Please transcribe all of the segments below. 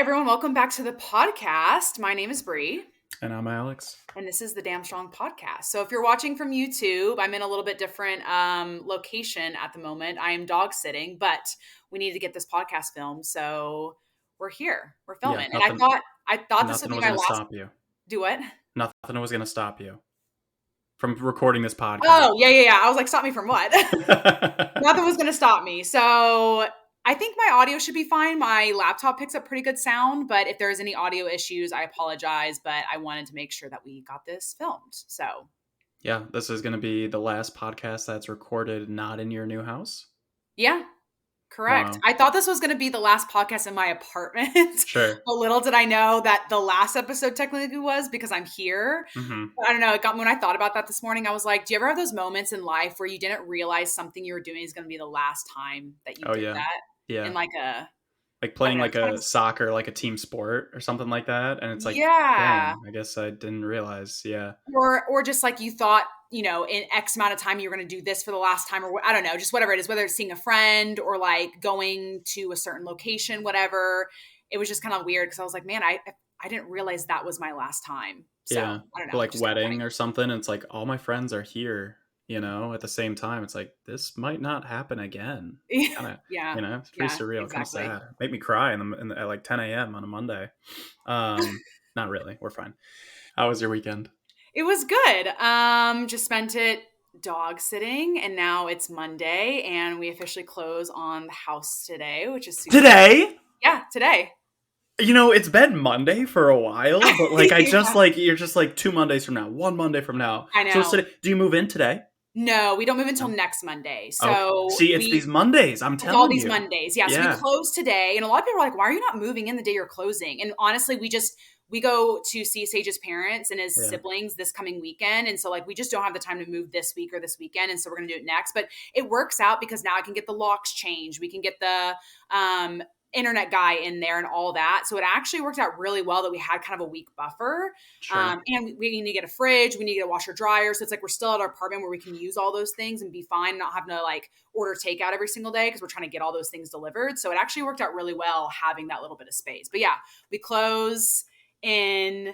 everyone. Welcome back to the podcast. My name is Bree, And I'm Alex. and this is the Damn Strong Podcast. So if you're watching from YouTube, I'm in a little bit different location at the moment. I am dog sitting, but we need to get this podcast filmed, so we're here. We're Yeah, filming, and I thought this would nothing be was my going to last. stop you. Do what? Nothing was going to stop you from recording this podcast. Oh, yeah. I was like, stop me from what? Nothing was going to stop me. So I think my audio should be fine. My laptop picks up pretty good sound, but if there's any audio issues, I apologize. But I wanted to make sure that we got this filmed. So Yeah, this is going to be the last podcast that's recorded not in your new house. yeah, correct. Wow. I thought this was going to be the last podcast in my apartment. Sure. But little did I know that the last episode technically was because I'm here. Mm-hmm. But I don't know. It got me when I thought about that this morning. I was like, do you ever have those moments in life where you didn't realize something you were doing is going to be the last time that you did that? Yeah. In like playing like a soccer, like a team sport or something like that. And it's like, yeah. dang, I guess I didn't realize. Yeah. Or just like you thought, in X amount of time you were going to do this for the last time, or I don't know, just whatever it is, whether it's seeing a friend or like going to a certain location, whatever. It was just kind of weird because I was like, man, I didn't realize that was my last time. So Yeah. I don't know. Or like wedding or something. And it's like all my friends are here, at the same time. It's like, this might not happen again. Kinda, yeah. It's pretty surreal. Exactly. Kind of sad. Make me cry at like 10 a.m. on a Monday. Not really. We're fine. How was your weekend? It was good. Just spent it dog sitting, and now it's Monday, and we officially close on the house today, which is super Today? Yeah, today. It's been Monday for a while, but like you're just like 2 Mondays from now, 1 Monday from now. I know. So do you move in today? No, we don't move until next Monday. So okay. See, it's these Mondays. I'm telling you. All these Mondays. Yeah. So we close today, and a lot of people are like, "Why are you not moving in the day you're closing?" And honestly, we go to see Sage's parents and his siblings this coming weekend. And so like, we just don't have the time to move this week or this weekend. And so we're going to do it next, but it works out because now I can get the locks changed. We can get the, internet guy in there and all that. So it actually worked out really well that we had kind of a week buffer. Sure. And we need to get a fridge. We need to get a washer dryer. So it's like, we're still at our apartment where we can use all those things and be fine, not having to like order takeout every single day because we're trying to get all those things delivered. So it actually worked out really well having that little bit of space. But yeah, we close in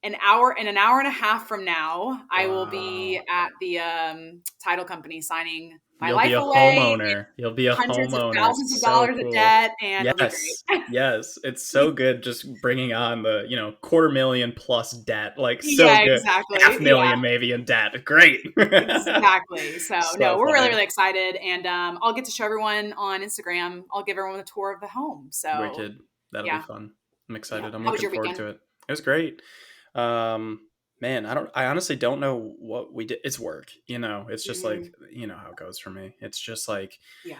an hour and a half from now. I will be at the title company signing my life away. You'll be a hundreds homeowner. Of thousands of dollars of debt, and yes, yes, it's so good. Just bringing on the $250,000 plus debt, like so good. Exactly. $500,000 maybe in debt. Great. Exactly. So no, we're funny. really excited, and I'll get to show everyone on Instagram. I'll give everyone a tour of the home. So wicked. That'll be fun. I'm excited. I'm How was looking your forward weekend? to it. It was great. Man, I honestly don't know what we did. It's work, it's just like, how it goes for me. It's just like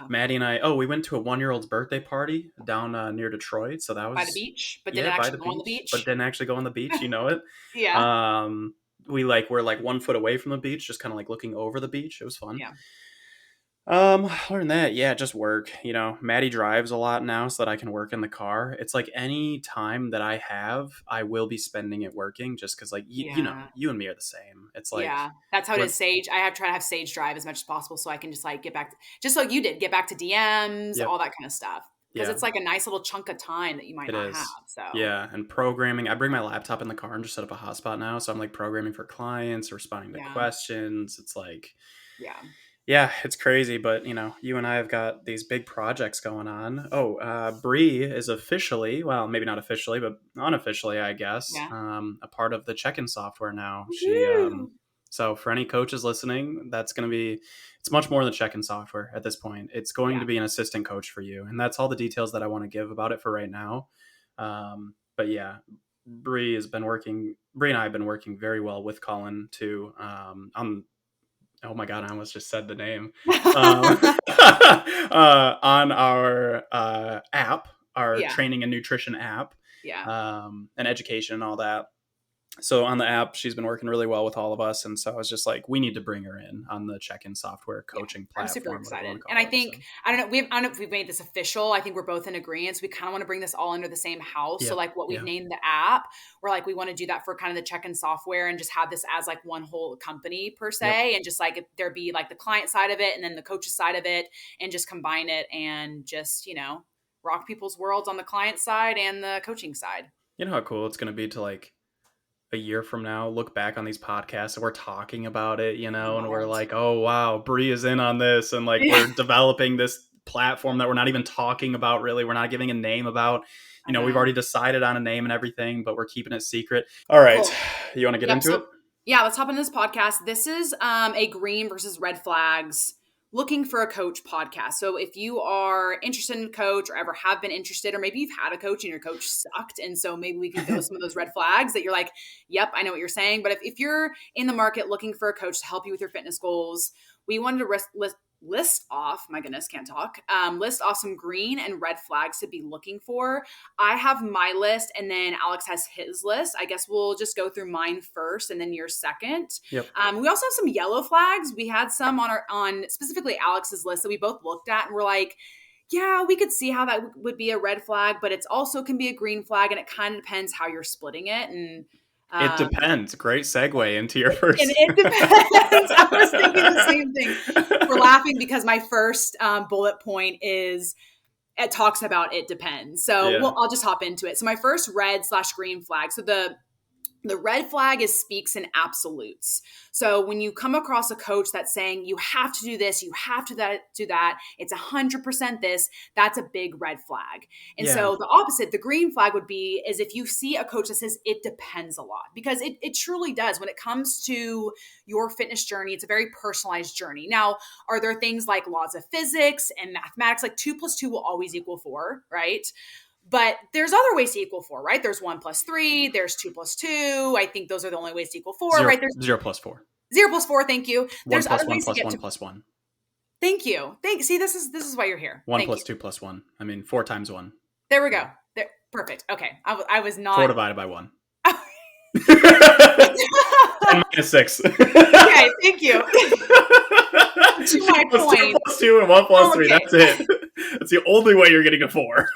Maddie and I, we went to a 1-year-old's birthday party down near Detroit. So that was by the beach, but didn't actually go on the beach. But didn't actually go on the beach. You know it. Yeah. We're like 1 foot away from the beach, just kind of like looking over the beach. It was fun. Yeah. Other than that, just work. Maddie drives a lot now so that I can work in the car. It's like any time that I have, I will be spending it working just because, like, you and me are the same. It's like, that's how it is. Sage, I have tried to have Sage drive as much as possible so I can just like get back, just like you did, get back to DMs, all that kind of stuff. Because it's like a nice little chunk of time that you might not have. So and programming. I bring my laptop in the car and just set up a hotspot now. So I'm like programming for clients, responding to questions. It's like, yeah, it's crazy, but you and I have got these big projects going on. Bree is officially, well, maybe not officially, but unofficially, I guess, a part of the check-in software now. So for any coaches listening, it's much more than check-in software at this point. It's going to be an assistant coach for you. And that's all the details that I want to give about it for right now. But yeah, Bree and I have been working very well with Colin too, oh my God, I almost just said the name. On our app, our training and nutrition app, and education and all that. So on the app, she's been working really well with all of us. And so I was just like, we need to bring her in on the check-in software coaching platform. I'm super excited. And I think, I don't know if we've made this official. I think we're both in agreement. So we kind of want to bring this all under the same house. So like what we've named the app, we're like, we want to do that for kind of the check-in software and just have this as like one whole company per se. And just like, there be like the client side of it and then the coach's side of it and just combine it and just, rock people's worlds on the client side and the coaching side. You know how cool it's going to be to like a year from now look back on these podcasts and we're talking about it, and we're Wild. like, oh wow, Bree is in on this, and like Yeah. we're developing this platform that we're not even talking about really. We're not giving a name about. I We've know. already decided on a name and everything, but we're keeping it secret. All right. Cool. You want to get Yep. into it? So yeah, let's hop into this podcast. This is a green versus red flags looking for a coach podcast. So if you are interested in a coach or ever have been interested, or maybe you've had a coach and your coach sucked, and so maybe we could go some of those red flags that you're like, yep, I know what you're saying. But if you're in the market looking for a coach to help you with your fitness goals, we wanted to list off, my goodness, can't talk, list off some green and red flags to be looking for. I have my list and then Alex has his list. I guess we'll just go through mine first and then yours second. Yep. We also have some yellow flags. We had some on specifically Alex's list that we both looked at and we're like, yeah, we could see how that would be a red flag, but it's also can be a green flag, and it kind of depends how you're splitting it. And It depends. Great segue into your first. And it depends. I was thinking the same thing. We're laughing because my first bullet point is it talks about it depends. So Yeah. I'll just hop into it. So my first red/green flag. So the red flag is speaks in absolutes. So when you come across a coach that's saying you have to do this, you have to do that, it's 100% this, that's a big red flag. And Yeah. so the opposite, the green flag would be is if you see a coach that says it depends a lot, because it truly does. When it comes to your fitness journey, it's a very personalized journey. Now, are there things like laws of physics and mathematics, like 2 + 2 will always equal 4, right? But there's other ways to equal 4, right? There's 1 + 3, there's 2 + 2. I think those are the only ways to equal 4, right? There's 0 + 4. 0 + 4, thank you. 1 There's + other 1 ways to + get 1 to. + 1. Thank you. See, this is why you're here. 1 Thank + you. 2 + 1. I mean, 4 times 1. There we go. There, perfect. Okay. I was not 4 divided by 1. 10 - 6. Okay, thank you. To my point. 2 + 2 and 1 + 3. Okay. That's it. That's the only way you're getting a 4.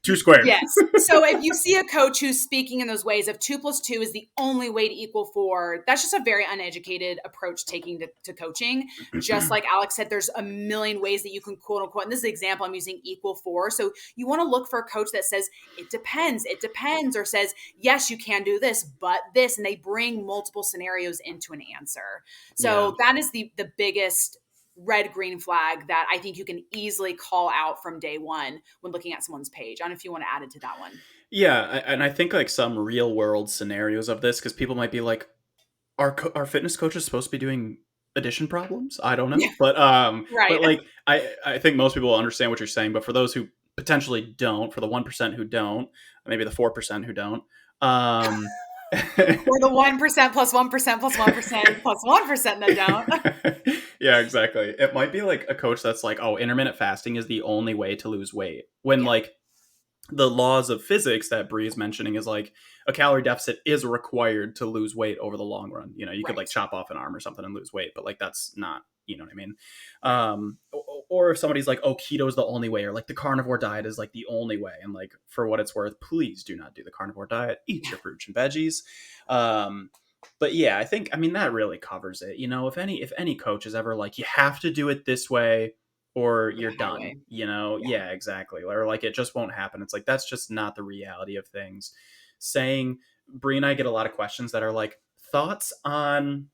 2 squared. Yes. So if you see a coach who's speaking in those ways of 2 + 2 is the only way to equal 4, that's just a very uneducated approach taking to coaching. Just like Alex said, there's a million ways that you can quote unquote, and this is an example I'm using, equal 4. So you want to look for a coach that says, it depends, or says, yes, you can do this, but this, and they bring multiple scenarios into an answer. So that is the biggest red-green flag that I think you can easily call out from day one when looking at someone's page. I don't know if you want to add it to that one. Yeah, and I think like some real world scenarios of this, because people might be like, are fitness coaches supposed to be doing addition problems? I don't know, Yeah. but Right. but like I think most people will understand what you're saying. But for those who potentially don't, for the 1% who don't, maybe the 4% who don't, or the 1% plus 1% plus 1% plus 1% that don't. Yeah, exactly. It might be like a coach that's like, oh, intermittent fasting is the only way to lose weight. When like the laws of physics that Bree is mentioning is like a calorie deficit is required to lose weight over the long run. You could like chop off an arm or something and lose weight, but like that's not, you know what I mean? Or if somebody's like, oh, keto is the only way, or like the carnivore diet is like the only way. And like, for what it's worth, please do not do the carnivore diet. Eat your fruits and veggies. But yeah, I mean, that really covers it. If any coach is ever like, you have to do it this way or you're done, Yeah, exactly. Or like, it just won't happen. It's like, that's just not the reality of things. Bree and I get a lot of questions that are like, thoughts on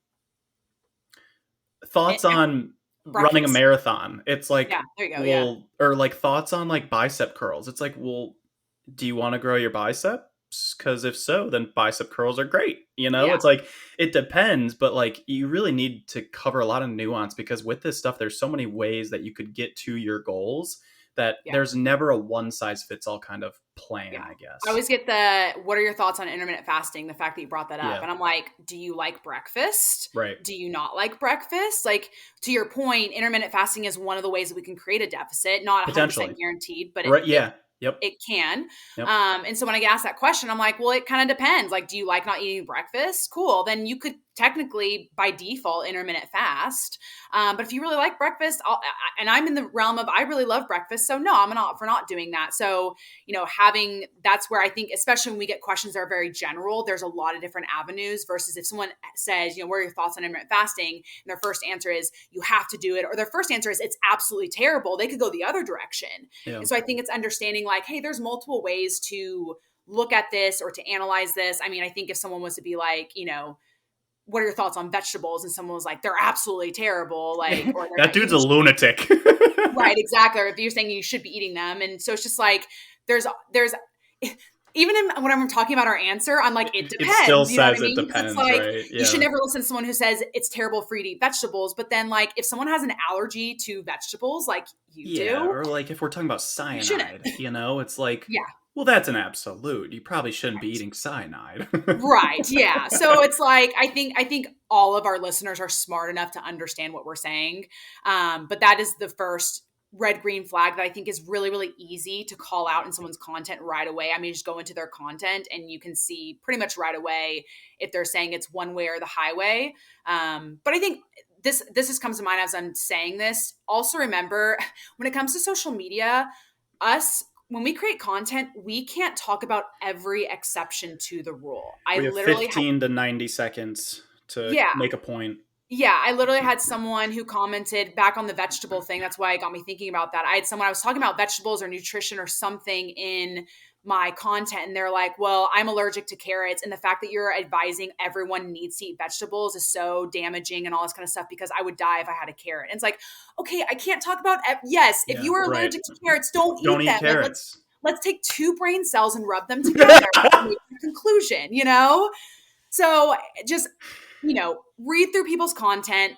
running a marathon. It's like, yeah, there you go. Well, or like thoughts on like bicep curls. It's like, well, do you want to grow your biceps? Because if so, then bicep curls are great. It's like, it depends, but like, you really need to cover a lot of nuance, because with this stuff, there's so many ways that you could get to your goals that there's never a one size fits all kind of plan, I guess. I always get what are your thoughts on intermittent fasting? The fact that you brought that up. And I'm like, do you like breakfast? Right. Do you not like breakfast? Like, to your point, intermittent fasting is one of the ways that we can create a deficit, not 100% guaranteed, but it can. Yep. And so when I get asked that question, I'm like, well, it kind of depends. Like, do you like not eating breakfast? Cool. Then you could technically by default intermittent fast. But if you really like breakfast, and I'm in the realm of I really love breakfast, so no, I'm not for not doing that. So having that's where I think, especially when we get questions that are very general, there's a lot of different avenues versus if someone says, what are your thoughts on intermittent fasting? And their first answer is you have to do it, or their first answer is it's absolutely terrible. They could go the other direction. Yeah. And so I think it's understanding like, hey, there's multiple ways to look at this or to analyze this. I mean, I think if someone was to be like, what are your thoughts on vegetables? And someone was like, they're absolutely terrible. Like, or that dude's a lunatic. Right, exactly. Or if you're saying you should be eating them. And so it's just like, there's, even when I'm talking about our answer, I'm like, it depends. It still you know what says I mean? it depends, it's like, right? Yeah. You should never listen to someone who says it's terrible for you to eat vegetables. But then like, if someone has an allergy to vegetables, like you do. Or like if we're talking about cyanide, it's like, yeah. Well, that's an absolute. You probably shouldn't be eating cyanide. Right. Yeah. So it's like, I think all of our listeners are smart enough to understand what we're saying. But that is the first red, green flag that I think is really, really easy to call out in someone's content right away. I mean, just go into their content and you can see pretty much right away if they're saying it's one way or the highway. But I think this just comes to mind as I'm saying this. Also remember, when it comes to social media, when we create content, we can't talk about every exception to the rule. We have literally 15 to 90 seconds to make a point. Yeah, I literally had someone who commented back on the vegetable thing. That's why it got me thinking about that. I was talking about vegetables or nutrition or something in my content, and they're like, well, I'm allergic to carrots, and the fact that you're advising everyone needs to eat vegetables is so damaging and all this kind of stuff because I would die if I had a carrot. And it's like, okay, I can't talk about if you are allergic to carrots, don't eat them. Carrots. Like, let's take 2 brain cells and rub them together and make a conclusion, So just read through people's content,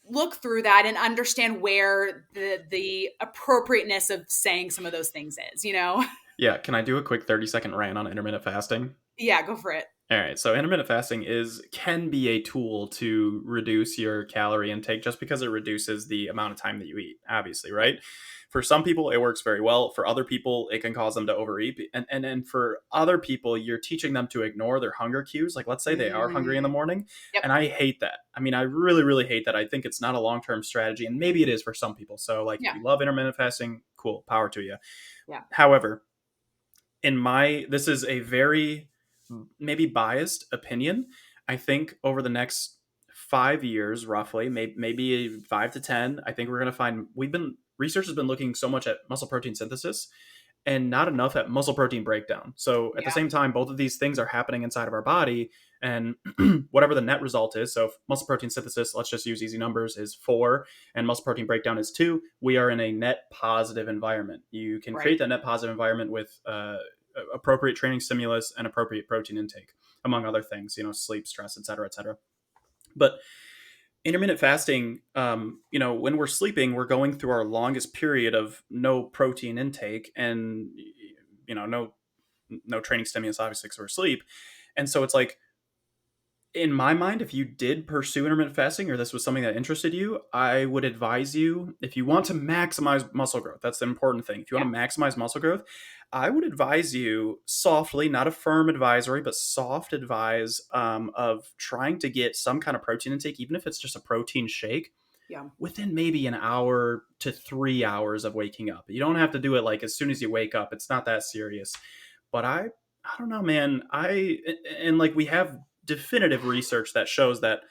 look through that, and understand where the appropriateness of saying some of those things is, Yeah. Can I do a quick 30-second rant on intermittent fasting? Yeah, go for it. All right. So intermittent fasting can be a tool to reduce your calorie intake just because it reduces the amount of time that you eat, obviously, right? For some people, it works very well. For other people, it can cause them to overeat. And for other people, you're teaching them to ignore their hunger cues. Like, let's say they are hungry in the morning. Yep. And I hate that. I mean, I really, really hate that. I think it's not a long-term strategy. And maybe it is for some people. So, if you love intermittent fasting, cool, power to you. Yeah. However, this is a very maybe biased opinion. I think over the next 5 years, roughly, maybe 5 to 10, I think we're going to find research has been looking so much at muscle protein synthesis and not enough at muscle protein breakdown. So at the same time, both of these things are happening inside of our body, and whatever the net result is. So if muscle protein synthesis, let's just use easy numbers, is 4 and muscle protein breakdown is 2, we are in a net positive environment. You can create that net positive environment with appropriate training stimulus and appropriate protein intake, among other things, sleep, stress, et cetera, et cetera. But intermittent fasting, when we're sleeping, we're going through our longest period of no protein intake and, no training stimulus, obviously, because we're asleep. And so it's like, in my mind, if you did pursue intermittent fasting or this was something that interested you, I would advise you, if you want to maximize muscle growth, that's the important thing. If you want to maximize muscle growth, I would advise you softly, not a firm advisory, but soft advise of trying to get some kind of protein intake, even if it's just a protein shake, within maybe an hour to 3 hours of waking up. You don't have to do it like as soon as you wake up. It's not that serious. But I don't know, man. We have definitive research that shows that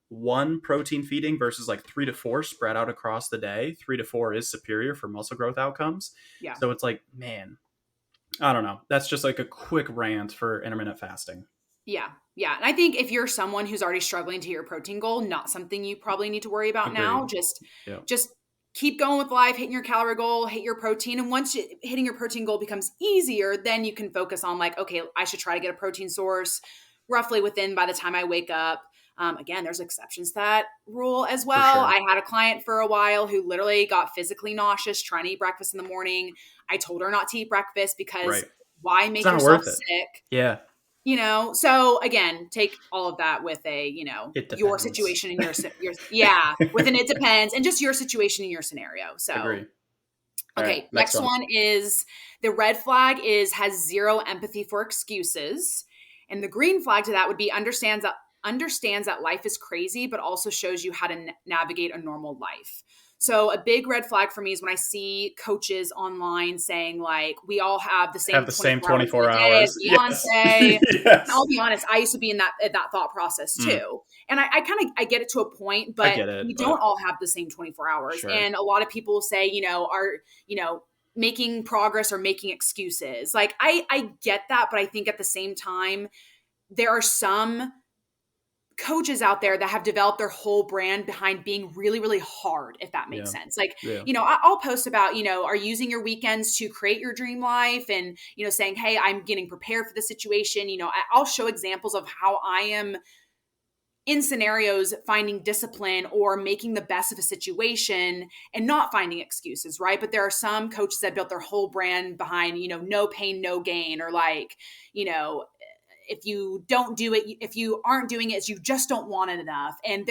1 protein feeding versus 3 to 4 spread out across the day, 3 to 4 is superior for muscle growth outcomes. Yeah. So it's like, man, I don't know. That's just like a quick rant for intermittent fasting. Yeah. Yeah. And I think if you're someone who's already struggling to hit your protein goal, not something you probably need to worry about now. Just keep going with life, hitting your calorie goal, hit your protein. And once hitting your protein goal becomes easier, then you can focus on okay, I should try to get a protein source roughly by the time I wake up. Again, there's exceptions to that rule as well. Sure. I had a client for a while who literally got physically nauseous trying to eat breakfast in the morning. I told her not to eat breakfast because why make yourself sick? Yeah. So again, take all of that with your situation and within it depends, and just your situation and your scenario. So, agree. Okay. Next one is the red flag has zero empathy for excuses. And the green flag to that would be understands that understands that life is crazy, but also shows you how to navigate a normal life. So a big red flag for me is when I see coaches online saying like, we all have the Have same the same 24 hours in a 24 day as hours. Yes. Beyonce. And Yes. I'll be honest, I used to be in that thought process Mm, too. And I kind of, I get it to a point, I but get it, we but don't all have the same 24 hours. sure. And a lot of people say, you know, making progress or making excuses. Like I get that, but I think at the same time, there are some coaches out there that have developed their whole brand behind being really, really hard, if that makes Yeah. sense. Like, Yeah. I'll post about, are using your weekends to create your dream life and, saying, hey, I'm getting prepared for the situation. I'll show examples of how I am in scenarios finding discipline or making the best of a situation and not finding excuses, right? But there are some coaches that built their whole brand behind, no pain, no gain, or like, you know, if you don't do it, if you aren't doing it, you just don't want it enough. And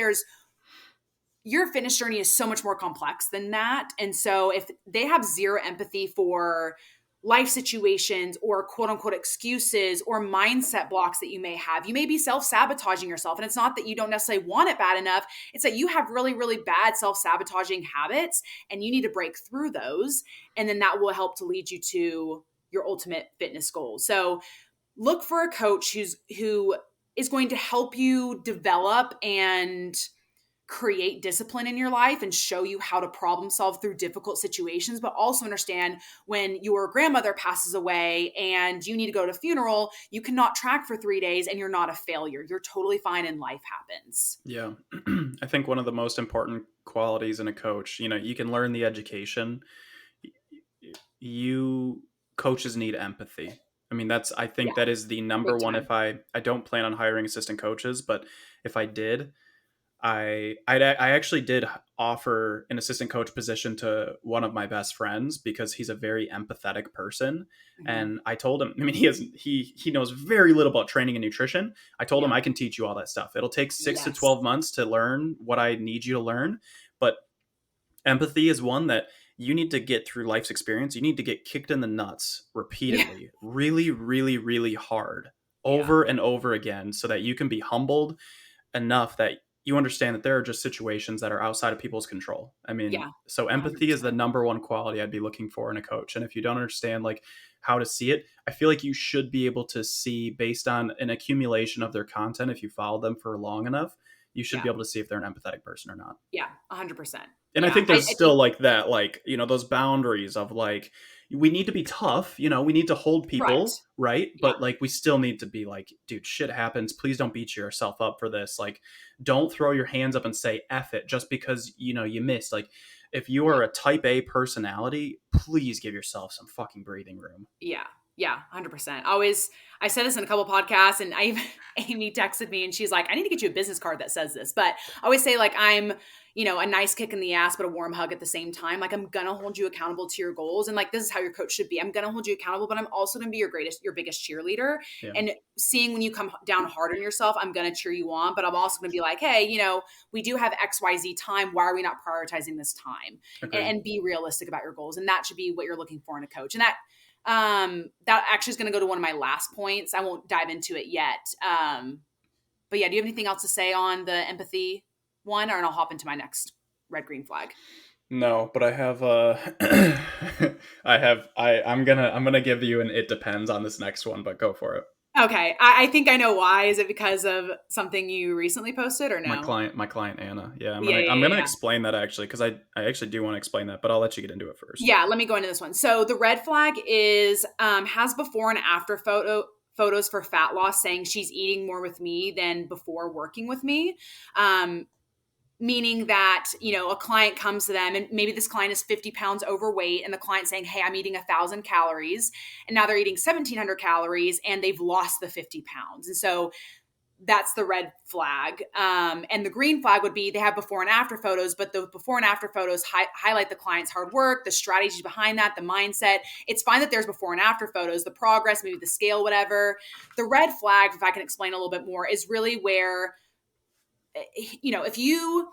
your fitness journey is so much more complex than that. And so if they have zero empathy for life situations or quote unquote excuses or mindset blocks that you may have, you may be self-sabotaging yourself. And it's not that you don't necessarily want it bad enough. It's that you have really, really bad self-sabotaging habits and you need to break through those. And then that will help to lead you to your ultimate fitness goals. So look for a coach who is going to help you develop and create discipline in your life and show you how to problem solve through difficult situations, but also understand when your grandmother passes away and you need to go to a funeral, you cannot track for 3 days and you're not a failure. You're totally fine and life happens. Yeah. I think one of the most important qualities in a coach, you can learn the education. You coaches need empathy. I mean, I think Yeah, that is the big number one. time. I don't plan on hiring assistant coaches, but if I did, I actually did offer an assistant coach position to one of my best friends because he's a very empathetic person, Mm-hmm. and I told him. I mean, he knows very little about training and nutrition. I told him Yeah. I can teach you all that stuff. It'll take 6 to 12 Yes. months to learn what I need you to learn, but empathy is one that you need to get through life's experience. You need to get kicked in the nuts Yeah. repeatedly, really, really, really hard, Yeah. over and over again, so that you can be humbled enough that you understand that there are just situations that are outside of people's control. I mean, Yeah. so empathy is the 100%. number one quality I'd be looking for in a coach. And if you don't understand like how to see it, I feel like you should be able to see based on an accumulation of their content. If you follow them for long enough, you should Yeah. be able to see if they're an empathetic person or not. Yeah. 100%. And I Yeah. think I there's think, still like that, like, those boundaries of like, we need to be tough, we need to hold right. people, right? Yeah. But like, we still need to be like, dude, shit happens. Please don't beat yourself up for this. Like, don't throw your hands up and say F it just because, you missed. Like, if you Yeah. are a type A personality, please give yourself some fucking breathing room. Yeah. Yeah. 100%. Always, I said this in a couple podcasts and Amy texted me and she's like, I need to get you a business card that says this. But I always say like, I'm, a nice kick in the ass, but a warm hug at the same time. Like I'm going to hold you accountable to your goals. And like, this is how your coach should be. I'm going to hold you accountable, but I'm also going to be your biggest cheerleader. Yeah. And seeing when you come down hard on yourself, I'm going to cheer you on, but I'm also going to be like, hey, we do have XYZ time. Why are we not prioritizing this time? And, Agreed. and be realistic about your goals. And that should be what you're looking for in a coach. And that actually is going to go to one of my last points. I won't dive into it yet. But yeah, do you have anything else to say on the empathy one, or I'll hop into my next red green flag? No, but I have I'm gonna give you an it depends on this next one, but go for it. Okay, I think I know why. Is it because of something you recently posted or My no? client, my client Anna. Yeah, I'm Yeah, gonna yeah, I'm yeah, gonna yeah. explain that actually because I actually do want to explain that, but I'll let you get into it first. Yeah, let me go into this one. So the red flag is has before and after photos for fat loss, saying she's eating more with me than before working with me. Meaning that a client comes to them and maybe this client is 50 pounds overweight and the client saying, hey, I'm eating 1,000 calories, and now they're eating 1,700 calories and they've lost the 50 pounds. And so that's the red flag. And the green flag would be they have before and after photos, but the before and after photos highlight the client's hard work, the strategies behind that, the mindset. It's fine that there's before and after photos, the progress, maybe the scale, whatever. The red flag, if I can explain a little bit more, is really where if you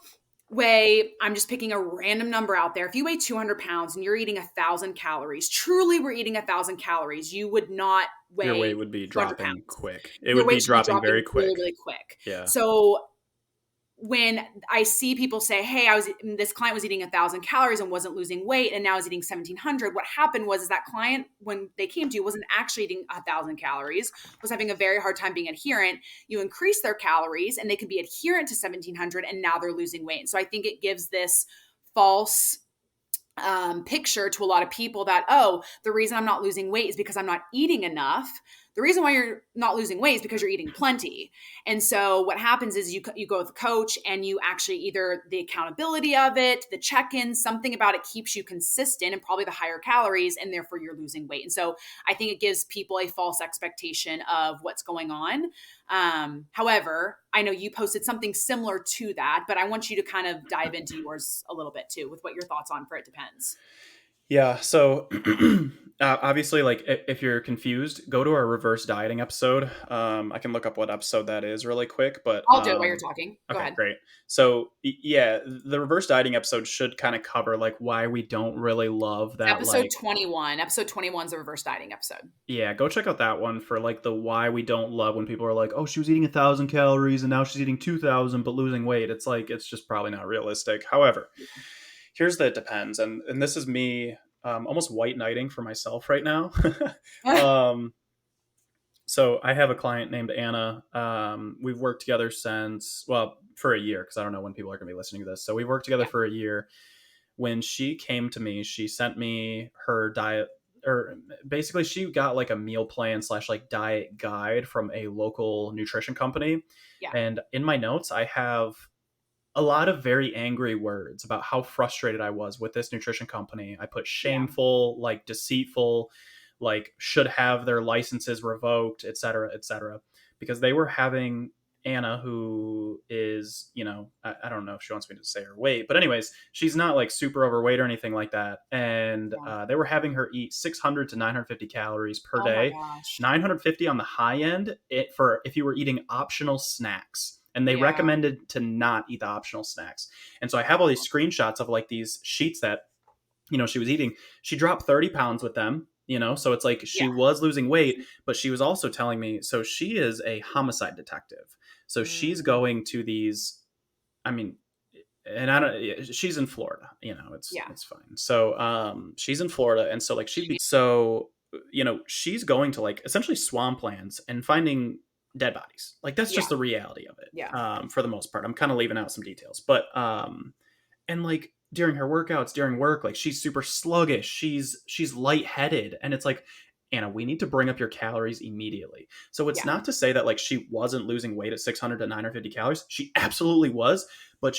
weigh, I'm just picking a random number out there. If you weigh 200 pounds and you're eating 1,000 calories, truly we're eating 1,000 calories, you would not Your weight weigh would be 200 dropping pounds. quick. It Your would be weight should be dropping very dropping really, quick. really quick. Yeah. So when I see people say, "Hey, this client was eating 1,000 calories and wasn't losing weight, and now is eating 1,700," what happened was is that client, when they came to you, wasn't actually eating 1,000 calories, was having a very hard time being adherent. You increase their calories, and they can be adherent to 1,700, and now they're losing weight. And so I think it gives this false picture to a lot of people that, oh, the reason I'm not losing weight is because I'm not eating enough. The reason why you're not losing weight is because you're eating plenty. And so what happens is you go with a coach, and you actually, either the accountability of it, the check-ins, something about it keeps you consistent, and probably the higher calories, and therefore you're losing weight. And so I think it gives people a false expectation of what's going on. However, I know you posted something similar to that, but I want you to kind of dive into yours a little bit too, with what your thoughts on for it depends. Yeah. So obviously, like if you're confused, go to our reverse dieting episode. I can look up what episode that is really quick, but I'll do it while you're talking. Go okay, ahead. great. So yeah, the reverse dieting episode should kind of cover like why we don't really love that. Episode Like, 21. Episode 21 is a reverse dieting episode. yeah, go check out that one for like the why we don't love when people are like, oh, she was eating 1,000 calories and now she's eating 2,000 but losing weight. It's like it's just probably not realistic. However, here's the it depends, and this is me almost white knighting for myself right now. um, so I have a client named Anna. We've worked together since, well, for a year, because I don't know when people are going to be listening to this. So we've worked together Yeah. for a year. When she came to me, she sent me her diet, or basically she got like a meal plan slash like diet guide from a local nutrition company. Yeah. And in my notes, I have a lot of very angry words about how frustrated I was with this nutrition company. I put Yeah. shameful, like deceitful, like should have their licenses revoked, et cetera, because they were having Anna, who is, I don't know if she wants me to say her weight, but anyways, she's not like super overweight or anything like that. And Yeah. they were having her eat 600 to 950 calories per Oh my day, gosh. 950 on the high end, for if you were eating optional snacks, and they Yeah. recommended to not eat the optional snacks. And so I have all Wow. these screenshots of like these sheets that, she was eating. She dropped 30 pounds with them, so it's like Yeah. she was losing weight, but she was also telling me, so she is a homicide detective. So she's Mm. going to these, I mean, and I don't, she's in Florida, Yeah. it's fine. So she's in Florida, and so like she'd be, so she's going to like essentially swamplands and finding dead bodies. Like that's Yeah. just the reality of it. Yeah. For the most part, I'm kind of leaving out some details, but and like during her workouts, during work, like she's super sluggish, she's lightheaded, and it's like, Anna, we need to bring up your calories immediately. So it's Yeah. not to say that like she wasn't losing weight at 600 to 950 calories. She absolutely was, but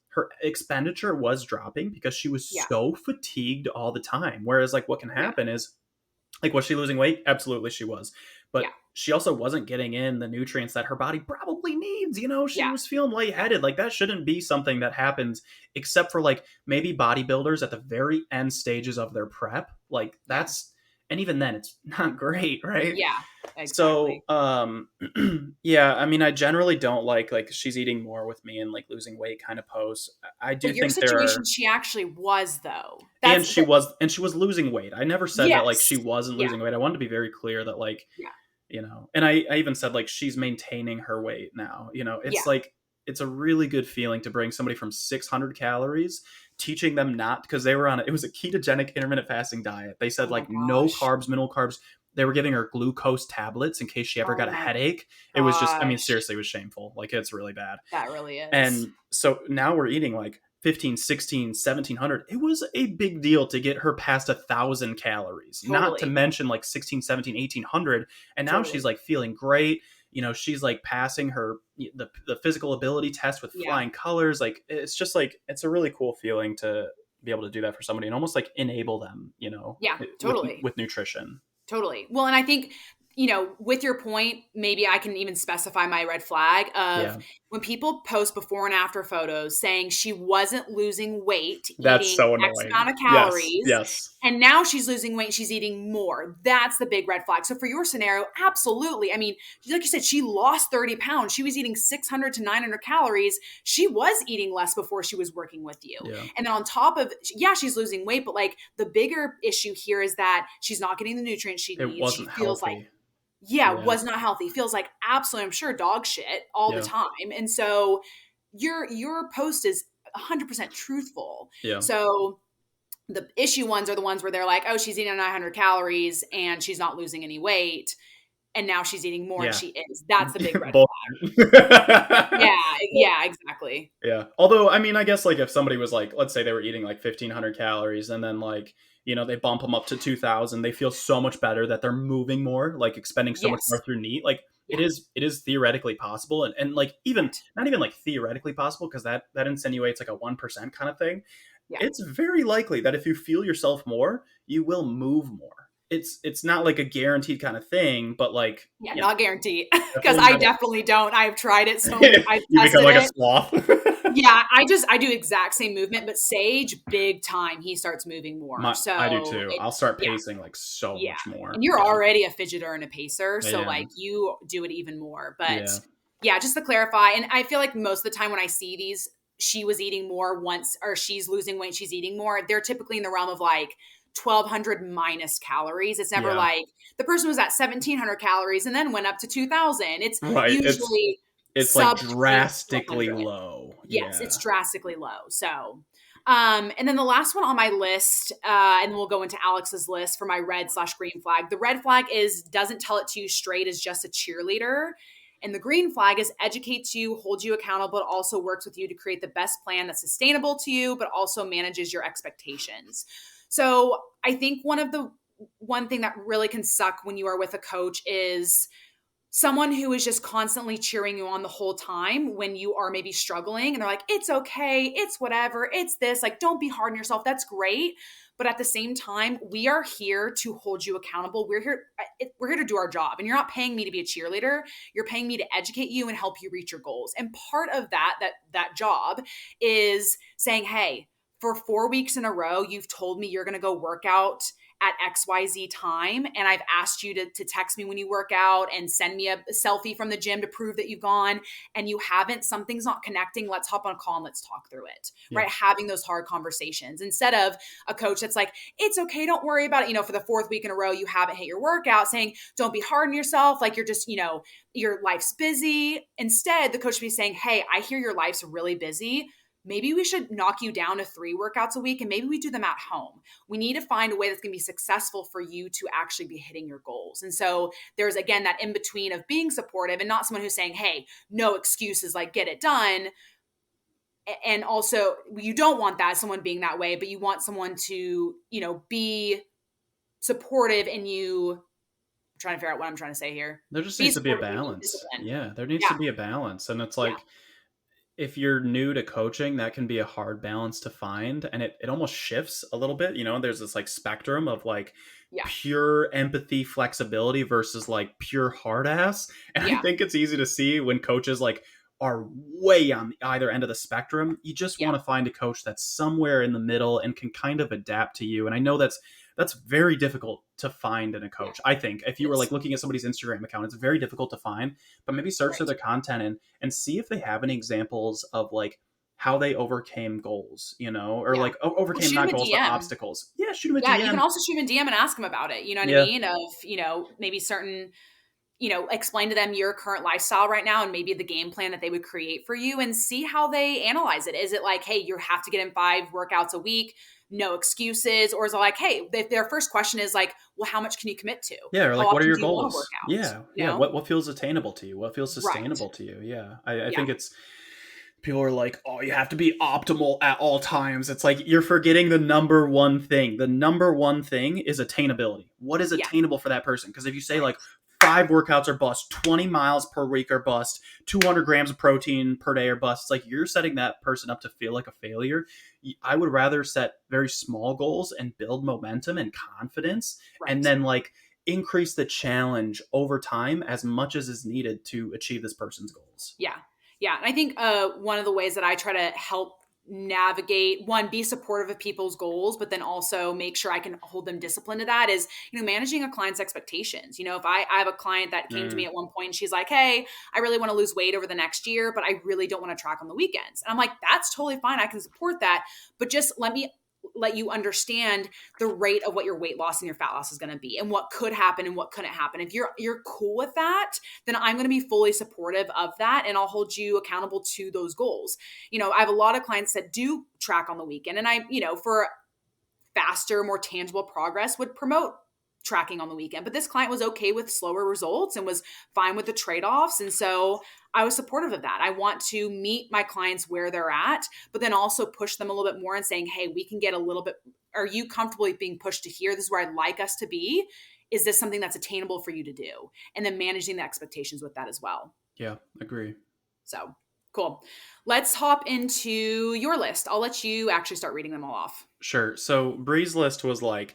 her expenditure was dropping because she was Yeah. so fatigued all the time. Whereas like what can Yeah. happen is, like, was she losing weight? Absolutely she was. But Yeah. she also wasn't getting in the nutrients that her body probably needs. She Yeah. was feeling lightheaded. Like that shouldn't be something that happens except for like maybe bodybuilders at the very end stages of their prep. Like Yeah. and even then it's not great, right? Yeah. So Exactly. yeah, I mean I generally don't like she's eating more with me and like losing weight kind of posts. I do But your think there situation, are, she actually was, though. and That's she the, was and she was losing weight. I never said that like she yes. wasn't Yeah. losing weight. I wanted to be very clear that like, Yeah. and I even said like she's maintaining her weight now. Yeah. It's like it's a really good feeling to bring somebody from 600 calories, teaching them not, because they were on it was a ketogenic intermittent fasting diet. They said Oh my like no gosh. carbs, minimal carbs. They were giving her glucose tablets in case she ever got Oh a my headache. It was just, I mean, gosh. seriously, it was shameful. Like it's really bad. That really is. And so now we're eating like 15, 16, 1700. It was a big deal to get her past 1,000 calories, not to Totally. mention like 16, 17, 1800. And now she's Totally. like feeling great. She's like passing her, the physical ability test with Yeah. flying colors. Like it's just like, it's a really cool feeling to be able to do that for somebody and almost like enable them, Yeah. with, Totally. with nutrition. Totally. Well, and I think with your point, maybe I can even specify my red flag of Yeah. when people post before and after photos saying she wasn't losing weight, That's eating so X annoying. amount of Yes. calories, Yes. and now she's losing weight, she's eating more. That's the big red flag. So for your scenario, absolutely. I mean, like you said, she lost 30 pounds. She was eating 600 to 900 calories. She was eating less before she was working with you. Yeah. And then on top of, yeah, she's losing weight, but like the bigger issue here is that she's not getting the nutrients she It needs. She wasn't feels like, healthy. yeah, Yeah. was not healthy. Feels like absolutely, I'm sure, dog shit all the Yeah. time. And so your post is 100% truthful. Yeah. So the issue ones are the ones where they're like, oh, she's eating 900 calories and she's not losing any weight. And now she's eating more and Yeah. she is. That's the big red Bull- flag. Yeah, yeah, exactly. Yeah. Although, I mean, I guess like if somebody was like, let's say they were eating like 1,500 calories and then like, they bump them up to 2,000, they feel so much better that they're moving more, like expending so much more Yes. through NEAT. Like Yeah. it is theoretically possible. And like even, Right. not even like theoretically possible, because that insinuates like a 1% kind of thing. Yeah. It's very likely that if you feel yourself more, you will move more. It's not like a guaranteed kind of thing, but like, Yeah, not guaranteed. Because definitely I not definitely don't. I've tried it so many, a, I've you become tested like a it. sloth. Yeah, I do exact same movement, but Sage, big time, he starts moving more. I do So too. it, I'll start yeah, pacing like so yeah. much And more. you're Yeah. already a fidgeter and a pacer, I so like am. you do it even more. But Yeah. yeah, just to clarify, and I feel like most of the time when I see these, she was eating more once, or she's losing weight, she's eating more, they're typically in the realm of like 1,200 minus calories. It's never Yeah. like the person was at 1,700 calories and then went up to 2,000. It's Right. usually It's like sub 1200. drastically low. Yes, Yeah. it's drastically low. So, and then the last one on my list, and then we'll go into Alex's list for my red/green flag. The red flag is doesn't tell it to you straight, is just a cheerleader. And the green flag is educates you, holds you accountable, but also works with you to create the best plan that's sustainable to you, but also manages your expectations. So I think one thing that really can suck when you are with a coach is someone who is just constantly cheering you on the whole time when you are maybe struggling and they're like, it's okay, it's whatever, it's this, like, don't be hard on yourself. That's great. But at the same time, we are here to hold you accountable. We're here to do our job. And you're not paying me to be a cheerleader. You're paying me to educate you and help you reach your goals. And part of that job is saying, hey, for 4 weeks in a row, you've told me you're going to go work out at XYZ time. And I've asked you to text me when you work out and send me a selfie from the gym to prove that you've gone, and you haven't, something's not connecting. Let's hop on a call and let's talk through it, Yeah. right? Having those hard conversations instead of a coach that's like, it's okay, don't worry about it. For the 4th week in a row, you haven't hit your workout, saying, don't be hard on yourself. Like you're just, your life's busy. Instead, the coach should be saying, hey, I hear your life's really busy. Maybe we should knock you down to 3 workouts a week and maybe we do them at home. We need to find a way that's going to be successful for you to actually be hitting your goals. And so there's, again, that in between of being supportive and not someone who's saying, hey, no excuses, like get it done. And also, you don't want that, someone being that way, but you want someone to, be supportive in you. I'm trying to figure out what I'm trying to say here. There just Be needs to be a supportive in you, balance. discipline. Yeah. There needs Yeah. to be a balance. And it's Yeah. like, if you're new to coaching, that can be a hard balance to find. And it almost shifts a little bit. There's this like spectrum of like Yeah. pure empathy, flexibility versus like pure hard ass. And I Yeah. think it's easy to see when coaches like are way on either end of the spectrum. You just Yeah. want to find a coach that's somewhere in the middle and can kind of adapt to you. And I know that's very difficult to find in a Yeah. coach. I think if you were like Yes. looking at somebody's Instagram account, it's very difficult to find, but maybe search through Right. their content and see if they have any examples of like how they overcame goals, or Yeah. like Or overcame shoot him not a goals, but DM. obstacles. Yeah, shoot them a Yeah, you can DM. also shoot him a DM and ask him about it. You know what I Yeah. mean? Of, maybe certain, explain to them your current lifestyle right now and maybe the game plan that they would create for you and see how they analyze it. Is it like, hey, you have to get in 5 workouts a week, no excuses? Or is it like, hey, their first question is like, well, how much can you commit to? Yeah, or How like, what are often your do you want to work goals? out? Yeah, yeah. What feels attainable to you? What feels Right. sustainable to you? Yeah, I Yeah. think it's people are like, oh, you have to be optimal at all times. It's like you're forgetting the number one thing. The number one thing is attainability. What is Yeah. attainable for that person? Because if you say Right. like 5 workouts are bust, 20 miles per week are bust, 200 grams of protein per day are bust, it's like you're setting that person up to feel like a failure. I would rather set very small goals and build momentum and confidence. And Right. then like increase the challenge over time as much as is needed to achieve this person's goals. Yeah. Yeah. And I think one of the ways that I try to help navigate, one, be supportive of people's goals, but then also make sure I can hold them disciplined to that is, managing a client's expectations. If I have a client that came to me at one point and she's like, hey, I really want to lose weight over the next year, but I really don't want to track on the weekends. And I'm like, that's totally fine. I can support that. But just let you understand the rate of what your weight loss and your fat loss is going to be and what could happen and what couldn't happen. If you're cool with that, then I'm going to be fully supportive of that and I'll hold you accountable to those goals. I have a lot of clients that do track on the weekend and for faster, more tangible progress would promote tracking on the weekend. But this client was okay with slower results and was fine with the trade-offs. And so I was supportive of that. I want to meet my clients where they're at, but then also push them a little bit more and saying, hey, we can get a little bit, are you comfortable being pushed to here? This is where I'd like us to be. Is this something that's attainable for you to do? And then managing the expectations with that as well. Yeah, agree. So cool. Let's hop into your list. I'll let you actually start reading them all off. Sure. So Bree's list was like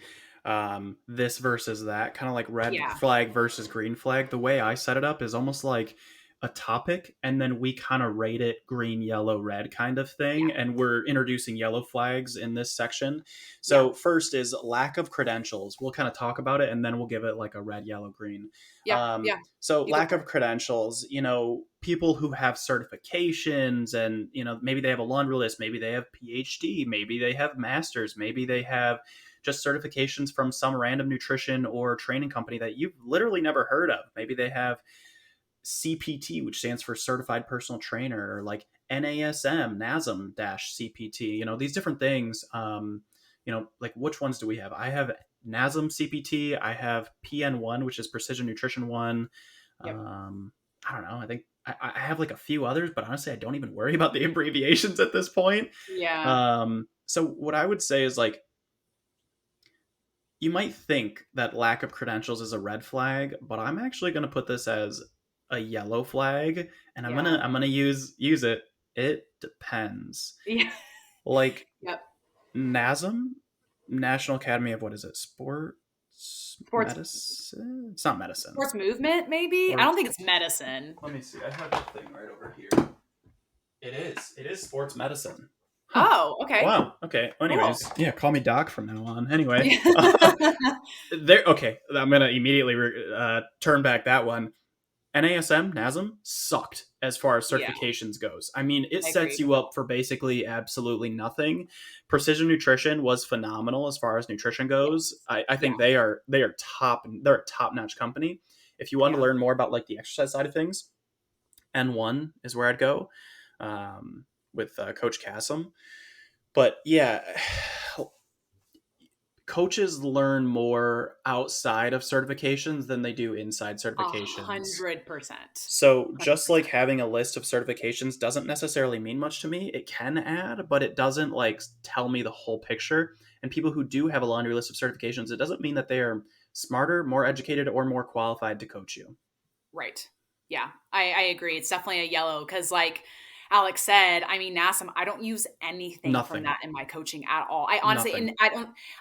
this versus that, kind of like red flag versus green flag. The way I set it up is almost like a topic, and then we kind of rate it green, yellow, red kind of thing. Yeah. And we're introducing yellow flags in this section. So first is lack of credentials. We'll kind of talk about it, and then we'll give it like a red, yellow, green. So lack of credentials, people who have certifications and, maybe they have a laundry list, maybe they have PhD, maybe they have masters, maybe they have just certifications from some random nutrition or training company that you've literally never heard of. Maybe they have CPT, which stands for Certified Personal Trainer, or like NASM, these different things. Like which ones do we have? I have NASM CPT. I have PN1, which is Precision Nutrition 1. Yep. I don't know. I think I have like a few others, but honestly, I don't even worry about the abbreviations at this point. Yeah. So what I would say is like, you might think that lack of credentials is a red flag, but I'm actually going to put this as a yellow flag, and I'm gonna use it. It depends. Yeah. Like NASM, National Academy of what is it? Sports medicine? It's not medicine. Sports movement, maybe? I don't think it's medicine. Let me see. I have the thing right over here. It is. It is sports medicine. Huh. Oh, okay. Wow. Okay. Anyways, cool. Yeah, call me Doc from now on. Anyway, okay. I'm gonna immediately turn back that one. NASM sucked as far as certifications goes. I mean, it sets you up for basically absolutely nothing. Precision Nutrition was phenomenal as far as nutrition goes. I think they are top. They're a top-notch company. If you want to learn more about like the exercise side of things, N1 is where I'd go with Coach Kassem. But yeah, coaches learn more outside of certifications than they do inside certifications. 100%. So just like having a list of certifications doesn't necessarily mean much to me. It can add, but it doesn't like tell me the whole picture. And people who do have a laundry list of certifications, it doesn't mean that they are smarter, more educated, or more qualified to coach you. Right. Yeah, I agree. It's definitely a yellow because like Alex said, I mean, NASM, I don't use anything from that in my coaching at all. I honestly,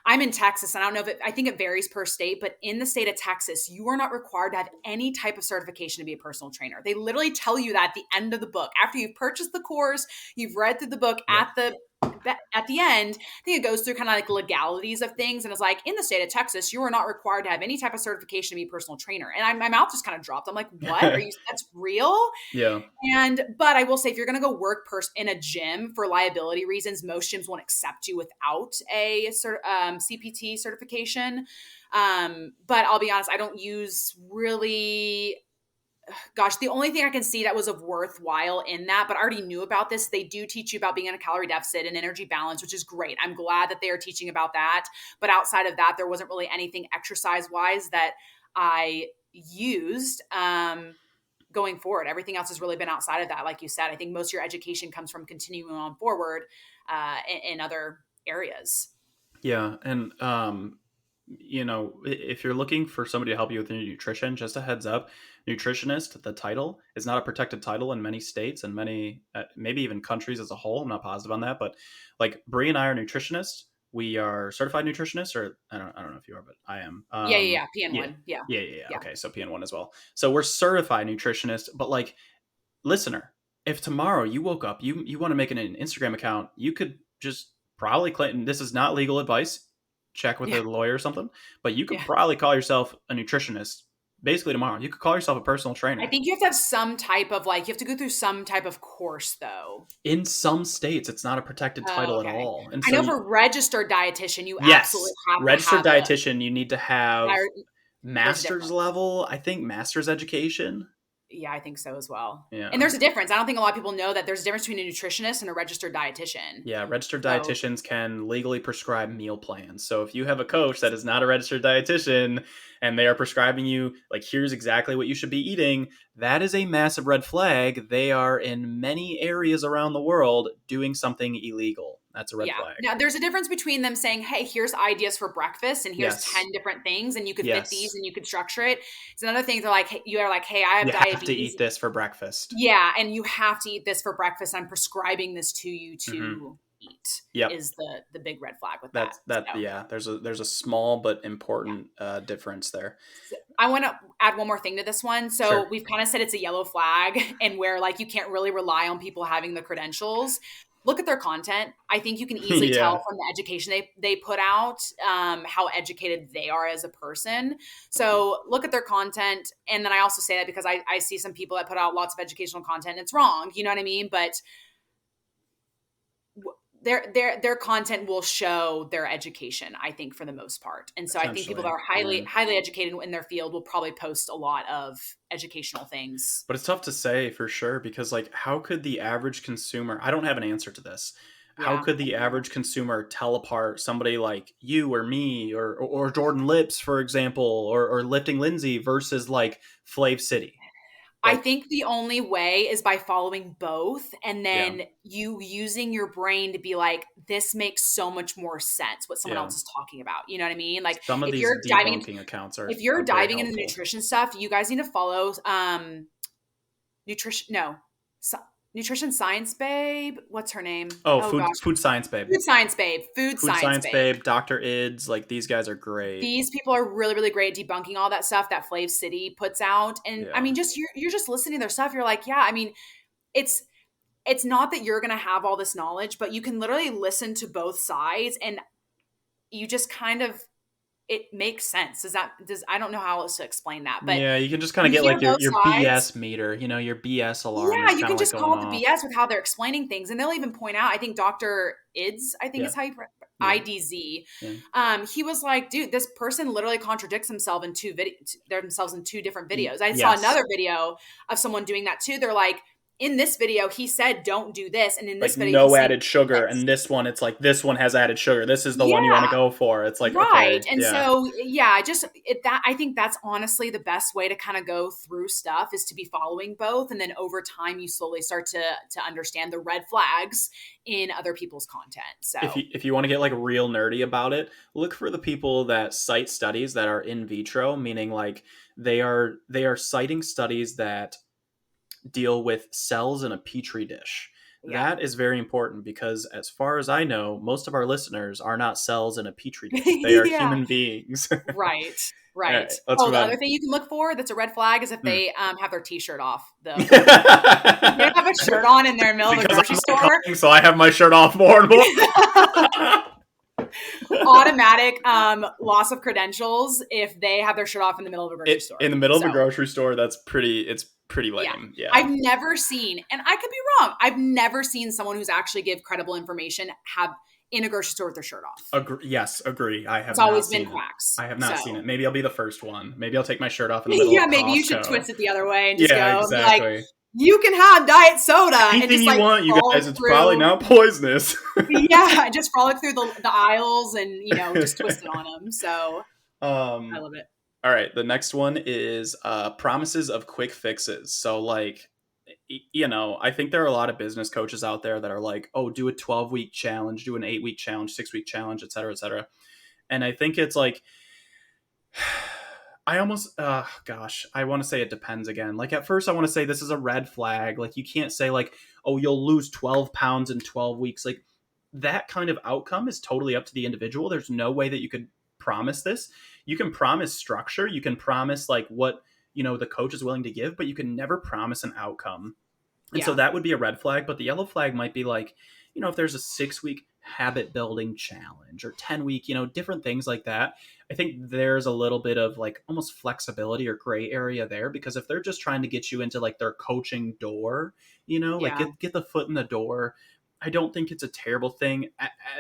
I'm in Texas and I don't know if I think it varies per state, but in the state of Texas, you are not required to have any type of certification to be a personal trainer. They literally tell you that at the end of the book. After you've purchased the course, you've read through the book at the end, I think it goes through kind of like legalities of things. And it's like, in the state of Texas, you are not required to have any type of certification to be a personal trainer. And my mouth just kind of dropped. I'm like, what? That's real? Yeah. But I will say, if you're going to go work in a gym for liability reasons, most gyms won't accept you without a CPT certification. But I'll be honest, I don't use really... Gosh, the only thing I can see that was of worthwhile in that, but I already knew about this, they do teach you about being in a calorie deficit and energy balance, which is great. I'm glad that they are teaching about that. But outside of that, there wasn't really anything exercise-wise that I used going forward. Everything else has really been outside of that. Like you said, I think most of your education comes from continuing on forward in other areas. Yeah. And, if you're looking for somebody to help you with your nutrition, just a heads up, nutritionist, the title is not a protected title in many states and many, maybe even countries as a whole. I'm not positive on that, but like Bree and I are nutritionists. we are certified nutritionists, or I don't know if you are, but I am. Yeah. Yeah, PN1. Yeah. yeah. Yeah. Okay, so PN1 as well. So we're certified nutritionists, but like, listener, if tomorrow you woke up, you want to make an Instagram account, you could just probably claim, this is not legal advice. Check with Yeah. a lawyer or something, but you could Yeah. probably call yourself a nutritionist. Basically, tomorrow, you could call yourself a personal I trainer. think you have to have some type of like, you have to go through some type of course though. In some states, it's not a protected Oh, title at okay. all, and I so know for registered dietitian, you absolutely yes, have to registered have a, dietitian, you need to have there's a master's difference. level. I think master's education. Yeah, I think so as well. And Yeah. there's a difference. I don't think a lot of people know that there's a difference between a nutritionist and a registered dietitian. Yeah, registered So, dietitians can legally prescribe meal plans. So if you have a coach that is not a registered dietitian and they are prescribing you, like, here's exactly what you should be eating, that is a massive red flag. They are in many areas around the world doing something illegal. That's a red yeah. flag. Now, there's a difference between them saying, hey, here's ideas for breakfast and here's Yes. 10 different things and you could fit these Yes. and you could structure it. It's another thing. They're like, hey, you are like, hey, I have You have to diabetes. eat this for breakfast. Yeah. And you have to eat this for breakfast. I'm prescribing this to you Mm-hmm. to eat Yep. is the big red flag with that. So. Yeah, there's a small but important difference there. I want to add one more thing to this one. So Sure. we've kind of said it's a yellow flag and where like you can't really rely on people having the credentials. Look at their content. I think you can easily Yeah. tell from the education they put out how educated they are as a person. So look at their content. And then I also say that because I see some people that put out lots of educational content. It's wrong. You know what I mean? But their content will show their education, I think, for the most part. And so I think people that Potentially. are Yeah. highly educated in their field will probably post a lot of educational things. But it's tough to say for sure because, like, how could the average consumer, I don't have an answer to this. How Yeah. could the average consumer tell apart somebody like you or me or Jordan Lips, for example, or Lifting Lindsay versus like Flav City? I Like, think the only way is by following both and yeah, then you using your brain to be like, this makes so much more sense what someone yeah. else is talking about. You know what I mean? Like Some of if these you're diving into debunking accounts if you're are very diving into helpful. nutrition stuff, you guys need to follow nutrition no. So, Nutrition Science Babe. What's her name? Oh, Oh gosh. food science babe. Food Science Babe. Food Food Science science Babe. babe, Dr. Ids, like these guys are great. These people are really, really great at debunking all that stuff that Flav City puts out. And I Yeah. mean, just you're just listening to their stuff. You're like, yeah, I mean, it's it's not that you're gonna have all this knowledge, but you can literally listen to both sides and you just kind of it makes sense. Does I don't know how else to explain that, but Yeah, you can just kind of you get hear like both your sides. BS meter, your BS alarm Yeah, is you kind can of like just going call it the off. BS with how they're explaining things, and they'll even point out. I think Dr. Ids, I think Yeah. is how you Yeah. IDZ. Yeah. He was like, dude, this person literally contradicts himself in themselves in two different videos. I saw Yes. another video of someone doing that too. They're like, in this video, he said don't do this, and in this Like video, he's no saying added sugar, do and this. this one, it's like this one has added sugar. This is the one you want to Yeah, go for. It's like, right. okay, And yeah. so, yeah, I think that's honestly the best way to kind of go through stuff is to be following both. And then over time, you slowly start to understand the red flags in other people's content. So, If you want to get like real nerdy about it, look for the people that cite studies that are in vitro, meaning like they are citing studies that deal with cells in a petri dish. yeah. That is very important because, as far as I know, most of our listeners are not cells in a petri dish. They are Yeah. human beings. All Right. right, Right. let's Oh, move the other on. thing you can look for that's a red flag is if Hmm. they have their t-shirt off, though. because They have a shirt on in their middle of the grocery I'm store. not so I have my shirt off more and more. Automatic loss of credentials if they have their shirt off in the middle of a grocery store. In the middle of So, a grocery store, it's pretty yeah. lame. Yeah. I've never seen, and I could be wrong, I've never seen someone who's actually give credible information have in a grocery store with their shirt off. Yes, agree. I have It's not always been seen it. quacks. I have not seen So, it. Maybe I'll be the first one. Maybe I'll take my shirt off in the middle yeah, of maybe you should Costco. twist it the other way and just Yeah, go and be like, exactly. you can have diet soda and Anything just you like want, you frolic guys. It's probably through. not poisonous. Yeah, just frolic through the aisles and just twist it on them. So I um. love it. All right. The next one is promises of quick fixes. So like, I think there are a lot of business coaches out there that are like, oh, do a 12-week challenge, do an 8-week challenge, 6-week challenge, et cetera, et cetera. And I think it's like, I almost, gosh, I want to say it depends again. Like at first I want to say this is a red flag. Like you can't say like, oh, you'll lose 12 pounds in 12 weeks. Like that kind of outcome is totally up to the individual. There's no way that you could promise this. You can promise structure, you can promise like what, the coach is willing to give, but you can never promise an outcome. And so Yeah. that would be a red flag. But the yellow flag might be like, if there's a 6 week habit building challenge or 10 week, different things like that. I think there's a little bit of like almost flexibility or gray area there, because if they're just trying to get you into like their coaching door, like Yeah. get the foot in the door. I don't think it's a terrible thing.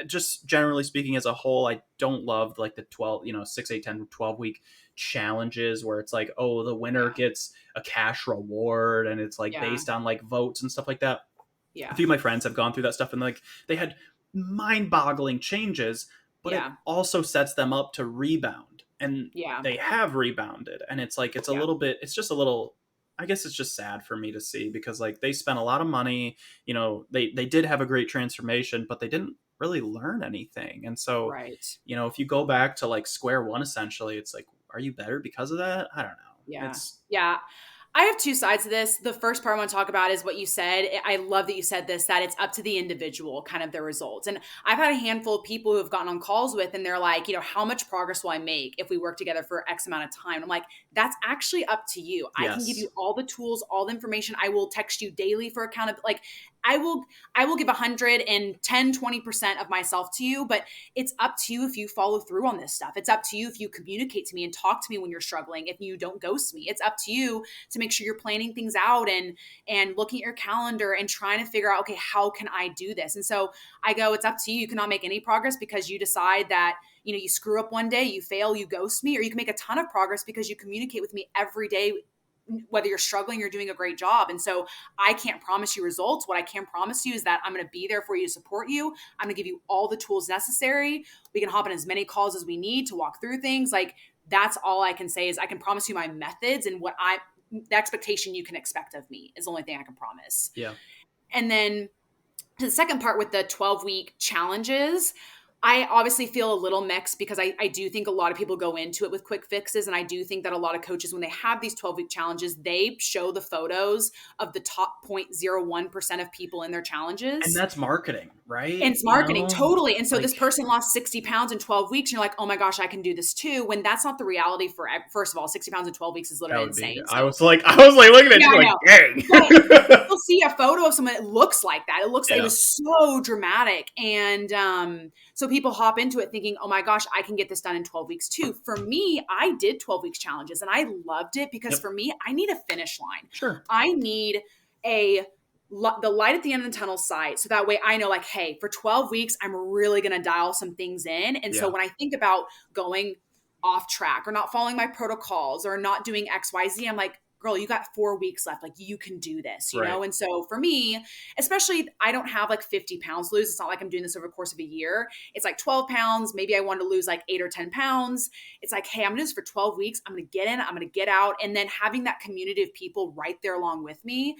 Just generally speaking, as a whole, I don't love like the 12, 6, 8, 10, 12 week challenges where it's like, oh, the winner Yeah. gets a cash reward and it's like Yeah. based on like votes and stuff like that. A Yeah. few of my friends have gone through that stuff and like they had mind-boggling changes, but it Yeah. also sets them up to rebound, and Yeah. they have rebounded. And it's like it's a Yeah. little bit, it's just a little, I guess it's just sad for me to see, because like they spent a lot of money, they did have a great transformation, but they didn't really learn anything. And so, Right. if you go back to like square one, essentially, it's like, are you better because of that? I don't know. Yeah. It's Yeah. I have two sides to this. The first part I want to talk about is what you said. I love that you said this, that it's up to the individual, kind of their results. And I've had a handful of people who have gotten on calls with, and they're like, how much progress will I make if we work together for X amount of time? I'm like, that's actually up to you. I can give yes. you all the tools, all the information. I will text you daily for accountability. Like I will give 110, 20% of myself to you, but it's up to you if you follow through on this stuff. It's up to you if you communicate to me and talk to me when you're struggling, if you don't ghost me. It's up to you to make sure you're planning things out and looking at your calendar and trying to figure out, okay, how can I do this? And so I go, it's up to you. You cannot make any progress because you decide that, you screw up one day, you fail, you ghost me, or you can make a ton of progress because you communicate with me every day, whether you're struggling or doing a great job. And so I can't promise you results. What I can promise you is that I'm going to be there for you to support you. I'm going to give you all the tools necessary. We can hop in as many calls as we need to walk through things. Like that's all I can say is I can promise you my methods and the expectation you can expect of me is the only thing I can promise. Yeah. And then to the second part with the 12-week challenges, I obviously feel a little mixed because I do think a lot of people go into it with quick fixes. And I do think that a lot of coaches, when they have these 12-week challenges, they show the photos of the top 0.01% of people in their And challenges. that's marketing, And right? it's marketing, totally. And so Like, this person lost 60 pounds in 12 weeks. And you're like, oh my gosh, I can do this too. When that's not the reality first of all, 60 pounds in 12 weeks is that literally would be, insane. I So was like, looking at yeah, you I like, know. But dang. you'll see a photo of someone that looks like that. It looks like it Yeah. was so dramatic. And so people hop into it thinking, oh my gosh, I can get this done in 12 weeks too. For me, I did 12 weeks challenges and I loved it because Yep. for me, I need a finish line. Sure. I need the light at the end of the tunnel sight. So that way I know like, hey, for 12 weeks, I'm really going to dial some things in. And so Yeah. when I think about going off track or not following my protocols or not doing X, Y, Z, I'm like, girl, you got 4 weeks left. Like you can do this, Right. And so for me, especially I don't have like 50 pounds to lose. It's not like I'm doing this over the course of a year. It's like 12 pounds. Maybe I want to lose like 8 or 10 pounds. It's like, hey, I'm going to do this for 12 weeks. I'm going to get in, I'm going to get out. And then having that community of people right there along with me,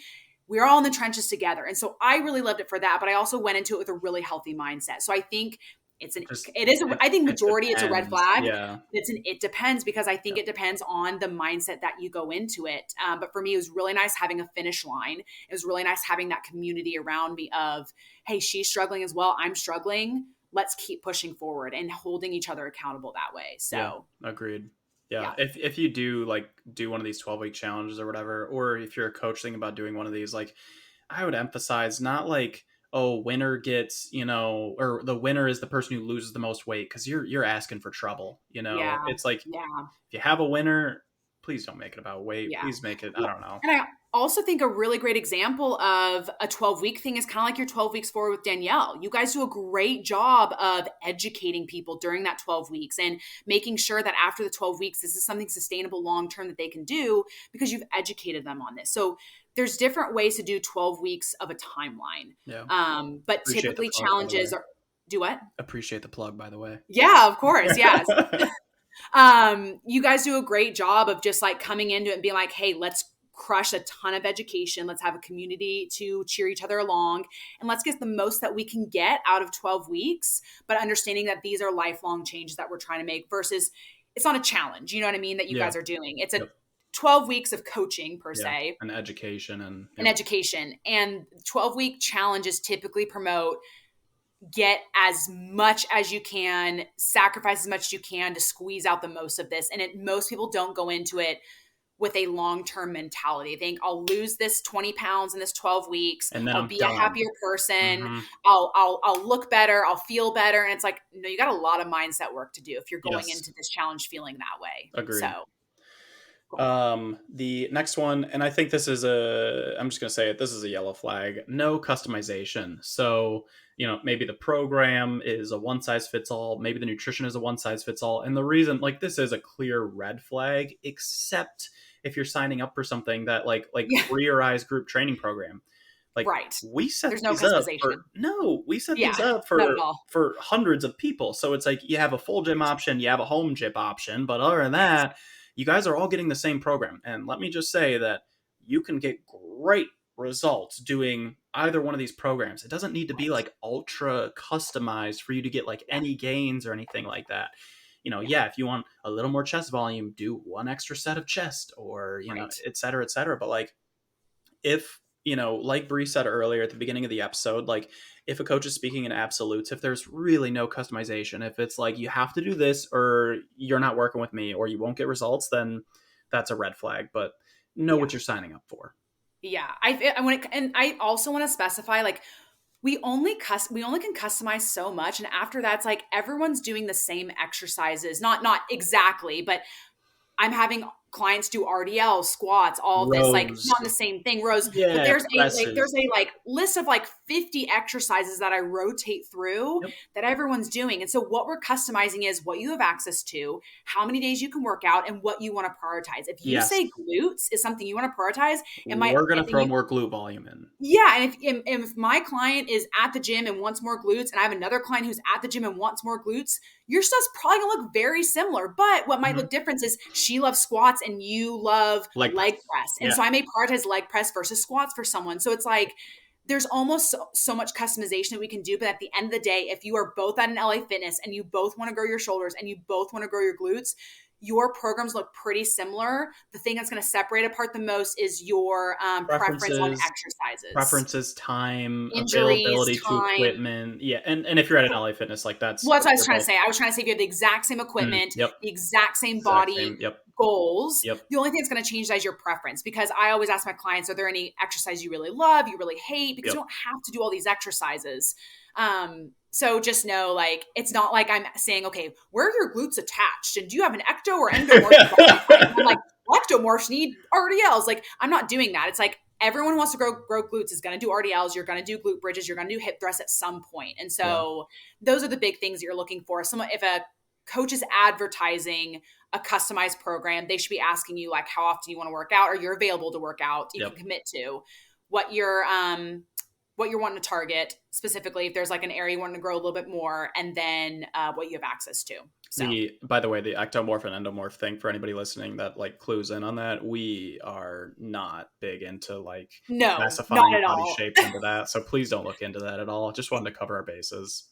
we're all in the trenches together. And so I really loved it for that. But I also went into it with a really healthy mindset. So I think I think It majority it's a red depends. flag. Yeah. It depends because I think Yep. it depends on the mindset that you go into it. But for me, it was really nice having a finish line. It was really nice having that community around me of, hey, she's struggling as well. I'm struggling. Let's keep pushing forward and holding each other accountable that way. Yeah. So Agreed. Yeah. yeah, If you do one of these 12-week challenges or whatever, or if you're a coach thinking about doing one of these, like I would emphasize not like, oh, winner gets, or the winner is the person who loses the most weight, because you're asking for trouble. yeah, It's like, yeah. if you have a winner, please don't make it about weight. Yeah. Please make it, I Well, don't know. and I also think a really great example of a 12-week thing is kind of like your 12 weeks forward with Danielle. You guys do a great job of educating people during that 12 weeks and making sure that after the 12 weeks, this is something sustainable long-term that they can do because you've educated them on this. So there's different ways to do 12 weeks of a timeline. Yeah. But Appreciate the typically plug, by the way. challenges are, do what? Appreciate the plug, by the way. Yeah, of course. Yes. You guys do a great job of just like coming into it and being like, hey, let's crush a ton of education. Let's have a community to cheer each other along and let's get the most that we can get out of 12 weeks, but understanding that these are lifelong changes that we're trying to make versus it's not a challenge. You know what I mean? That you Yeah. guys are doing. It's a Yep. 12 weeks of coaching per Yeah. se. And education and An education and 12-week challenges typically promote get as much as you can, sacrifice as much as you can to squeeze out the most of this. And most people don't go into it with a long-term mentality. They think I'll lose this 20 pounds in this 12 weeks. And then I'll I'm be a done. happier person. Mm-hmm. I'll look better. I'll feel better. And it's like, no, you got a lot of mindset work to do if you're going Yes. into this challenge feeling that way. Agreed. So go ahead. The next one, and I think this is I'm just going to say it, this is a yellow flag. No customization. So, maybe the program is a one size fits all. Maybe the nutrition is a one size fits all. And the reason, like, this is a clear red flag, except if you're signing up for something that, like Yeah, Free Your Eyes group training program. Like, right. we set There's no these up for, customization. no, we set Yeah, these up not at all. for hundreds of people. So it's like you have a full gym Right. option, you have a home gym option, but other than that, you guys are all getting the same program. And let me just say that you can get great results doing either one of these programs. It doesn't need to be Right. like ultra customized for you to get like Yeah. any gains or anything like that. Yeah. Yeah, if you want a little more chest volume, do one extra set of chest or, Right. et cetera, et cetera. But like, if like Bree said earlier at the beginning of the episode, like if a coach is speaking in absolutes, if there's really no customization, if it's like you have to do this or you're not working with me or you won't get results, then that's a red flag. But know Yeah. what you're signing up for. Yeah. And I also want to specify, like, we only can customize so much, and after that's like everyone's doing the same exercises, not exactly, but I'm having clients do RDL, squats, all of this, like Rows, not the same thing, rows, but yeah, there's presses. a like list of like 50 exercises that I rotate through Yep. that everyone's doing. And so what we're customizing is what you have access to, how many days you can work out, and what you want to prioritize. If you Yes, say glutes is something you want to prioritize, and my we're gonna and throw you more glute volume in. yeah, and if my client is at the gym and wants more glutes, and I have another client who's at the gym and wants more glutes, your stuff's probably gonna look very similar. But what might Mhm. look different is she loves squats and you love Leg leg press. press, and Yeah. so I may prioritize leg press versus squats for someone. So it's like there's almost so much customization that we can do. But at the end of the day, if you are both at an LA Fitness and you both want to grow your shoulders and you both want to grow your glutes, your programs look pretty similar. The thing that's going to separate apart the most is your preference on Preferences, exercises, preferences, time, injuries, availability to time. equipment. Yeah, and if you're at an LA Fitness, like Well, that's what I was they're trying to both. say. I was trying to say if you have the exact same equipment, Yep. the exact same Exact body same. Yep. goals, Yep. the only thing that's going to change is your preference. Because I always ask my clients, are there any exercises you really love, you really hate? Because Yep. you don't have to do all these exercises. So just know, like, it's not like I'm saying, okay, where are your glutes attached? And do you have an ecto or endomorph body type? And I'm like, well, ectomorphs need RDLs. Like, I'm not doing that. It's like everyone who wants to grow glutes is going to do RDLs. You're going to do glute bridges. You're going to do hip thrusts at some point. And Yeah. so those are the big things that you're looking for. If a coach is advertising a customized program, they should be asking you like how often you want to work out, or you're available to work out, you can Yep. commit to what you're wanting to target specifically, if there's like an area you want to grow a little bit more, and then what you have access to. So By the way, the ectomorph and endomorph thing, for anybody listening that like clues in on that, we are not big into like no, not classifying at body all. shapes into that. So please don't look into that at all. Just wanted to cover our bases.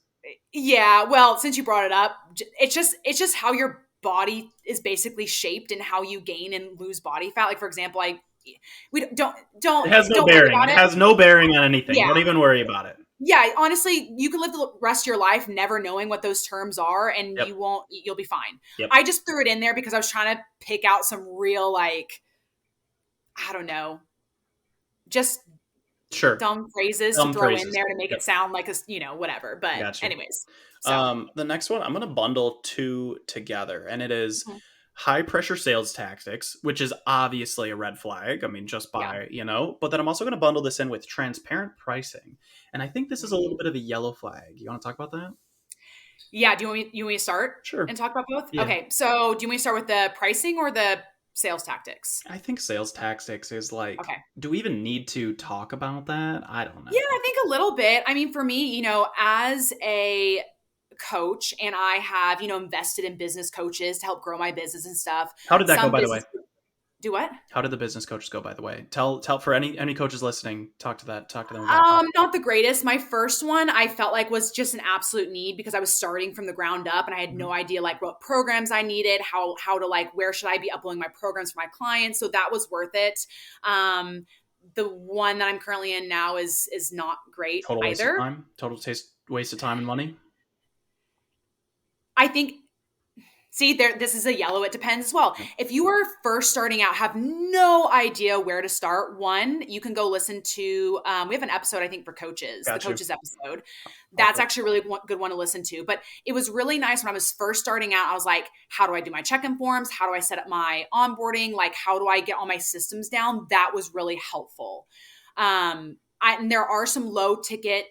Yeah, well, since you brought it up, it's just how your body is basically shaped and how you gain and lose body fat. Like for example, we It has no don't worry bearing. about It it. has no bearing on anything. Yeah, Don't even worry about it. yeah, honestly, you can live the rest of your life never knowing what those terms are, and Yep. you'll be fine. Yep. I just threw it in there because I was trying to pick out some real, like, I don't know, just Sure. dumb phrases to Dumb throw in phrases. there to make it Yep. sound like a, whatever. But Got you. anyways, so The next one, I'm going to bundle two together, and it is mhm, high pressure sales tactics, which is obviously a red flag. I mean, just yeah. by, but then I'm also going to bundle this in with transparent pricing. And I think this is a little Mhm. bit of a yellow flag. You want to talk about that? Yeah, you want me to start Sure. and talk about both? Yeah. Okay, so do you want me to start with the pricing or the sales tactics? I think sales tactics is like, Okay. do we even need to talk about that? I don't Yeah, know. I think a little bit. I mean, for me, as a coach, and I have, invested in business coaches to help grow my business and stuff. How did that go, Some by the way? business do what? How did the business coaches go, by the way? Tell for any coaches listening, talk to them about that. Not the greatest. My first one I felt like was just an absolute need because I was starting from the ground up and I had Mhm. no idea like what programs I needed, how to like where should I be uploading my programs for my clients. So that was worth it. The one that I'm currently in now is not great Total waste of either. time. Total taste. waste of time and money? I think, see, there, this is a yellow. It depends as well. Yep. If you are first starting out, have no idea where to start, one, you can go listen to, we have an episode, I think, for coaches, the Got you. coaches episode. I'll That's actually a really good one to listen to. But it was really nice when I was first starting out. I was like, how do I do my check-in forms? How do I set up my onboarding? Like, how do I get all my systems down? That was really helpful. And there are some low ticket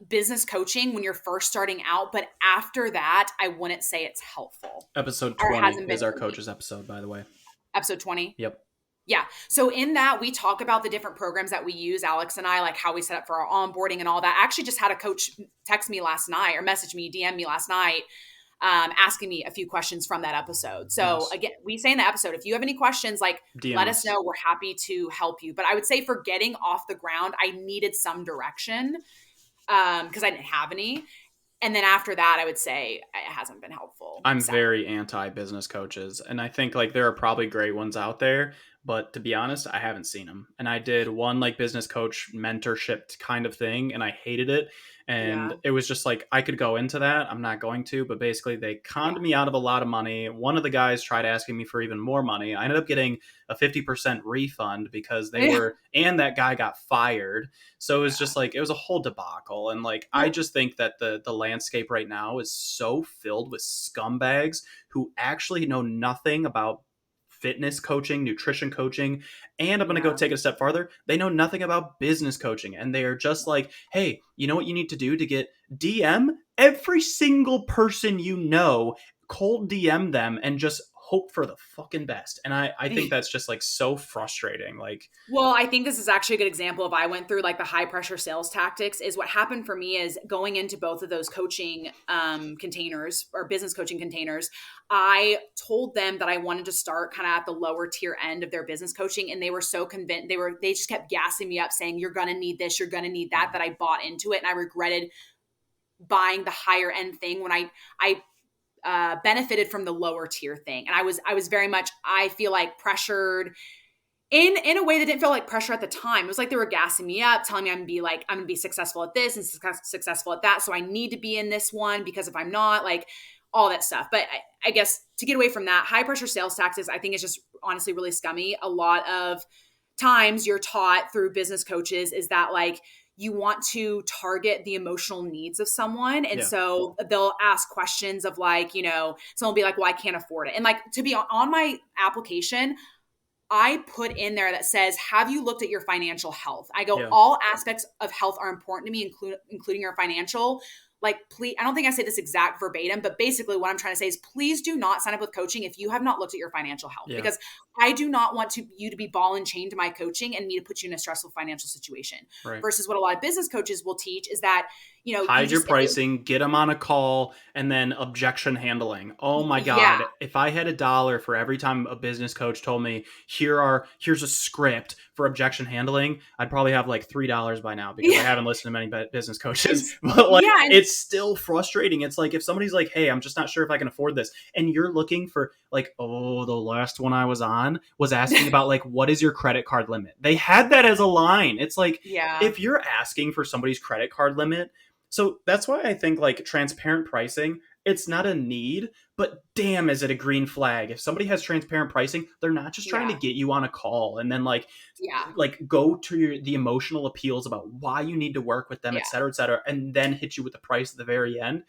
business coaching when you're first starting out, but after that I wouldn't say it's helpful, Episode or it 20 hasn't been is our for me. coaches episode, by the way. Episode 20. Yep. Yeah. So in that, we talk about the different programs that we use, Alex and I, like how we set up for our onboarding and all that. I actually just had a coach text me last night, or message me, DM me last night, asking me a few questions from that episode. So Nice. again, we say in the episode, if you have any questions, like DM let us us. know. We're happy to help you. But I would say for getting off the ground, I needed some direction, because I didn't have any. And then after that, I would say it hasn't been helpful, I'm sadly. very anti business coaches, and I think like there are probably great ones out there, but to be honest, I haven't seen them. And I did one like business coach mentorship kind of thing, and I hated it. And Yeah. it was just like I could go into that. I'm not going to, but basically they conned Yeah. me out of a lot of money. One of the guys tried asking me for even more money. I ended up getting a 50% refund because they Yeah. were, and that guy got fired. So it was Yeah. just like it was a whole debacle. And like I Well, just think that the landscape right now is so filled with scumbags who actually know nothing about fitness coaching, nutrition coaching, and I'm going to go yeah. take it a step farther. They know nothing about business coaching, and they are just like, "Hey, you know what you need to do to get DM every single person you know, cold DM them and just hope for the fucking best." And I think that's just like so frustrating. Like, Well, I think this is actually a good example of I went through like the high pressure sales tactics. Is what happened for me is going into both of those coaching containers, or business coaching containers. I told them that I wanted to start kind of at the lower tier end of their business coaching, and they were so convinced. They just kept gassing me up, saying you're gonna need this, you're gonna need that. That I bought into it, and I regretted buying the higher end thing when I benefited from the lower tier thing. And I was very much, I feel like, pressured in a way that didn't feel like pressure at the time. It was like they were gassing me up, telling me I'm gonna be successful at this and successful at that. So I need to be in this one, because if I'm not, like, all that stuff. But I guess to get away from that, high pressure sales tactics, I think is just honestly really scummy. A lot of times you're taught through business coaches is that, like, you want to target the emotional needs of someone. And yeah, so they'll ask questions of, like, someone will be like, well, I can't afford it. And like, to be on my application, I put in there that says, have you looked at your financial health? I go, yeah, all aspects of health are important to me, including your financial. Like, please, I don't think I say this exact verbatim, but basically what I'm trying to say is, please do not sign up with coaching if you have not looked at your financial health, yeah, because I do not want you to be ball and chain to my coaching and me to put you in a stressful financial situation. right. Versus what a lot of business coaches will teach is that, you Hide your just, pricing, get them on a call, and then objection handling. Oh my yeah, god, if I had $1 for every time a business coach told me here's a script for objection handling, I'd probably have like $3 by now because I yeah, haven't listened to many business and coaches. But like yeah, and it's still frustrating. It's like if somebody's like, "Hey, I'm just not sure if I can afford this." And you're looking for like, "Oh, the last one I was on was asking about like what is your credit card limit?" They had that as a line. It's like yeah, if you're asking for somebody's credit card limit, so that's why I think like transparent pricing, it's not a need, but damn, is it a green flag? If somebody has transparent pricing, they're not just trying to yeah, get you on a call and then yeah, go to the emotional appeals about why you need to work with them, yeah, et cetera, and then hit you with the price at the very end.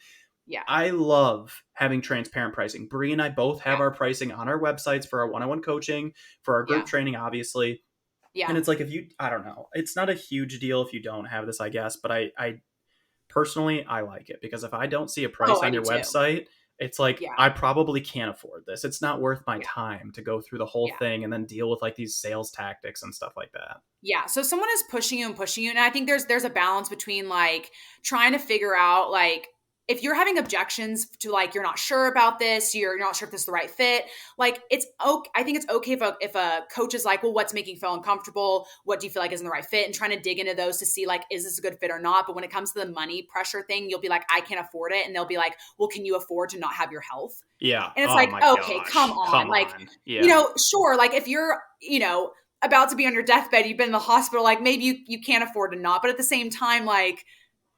yeah, I love having transparent pricing. Bree and I both have yeah, our pricing on our websites for our one-on-one coaching, for our group yeah, training, obviously. And yeah. it's like if you, I don't know, it's not a huge deal if you don't have this, I guess, but I personally, I like it because if I don't see a Oh, price I on do your too. website, it's like Yeah, I probably can't afford this. It's not worth my yeah, time to go through the whole yeah, thing and then deal with like these sales tactics and stuff like that. yeah. So someone is pushing you, and I think there's a balance between, like, trying to figure out, like, if you're having objections to, like, you're not sure about this, you're not sure if this is the right fit. Like, it's okay. I think it's okay if a coach is like, well, what's making you feel uncomfortable? What do you feel like isn't the right fit? And trying to dig into those to see, like, is this a good fit or not? But when it comes to the money pressure thing, you'll be like, I can't afford it, and they'll be like, well, can you afford to not have your health? Yeah. And it's Oh like, my okay, come gosh. on. Come Like, on. Yeah. sure. Like, if you're, about to be on your deathbed, you've been in the hospital, like maybe you can't afford to not. But at the same time, like,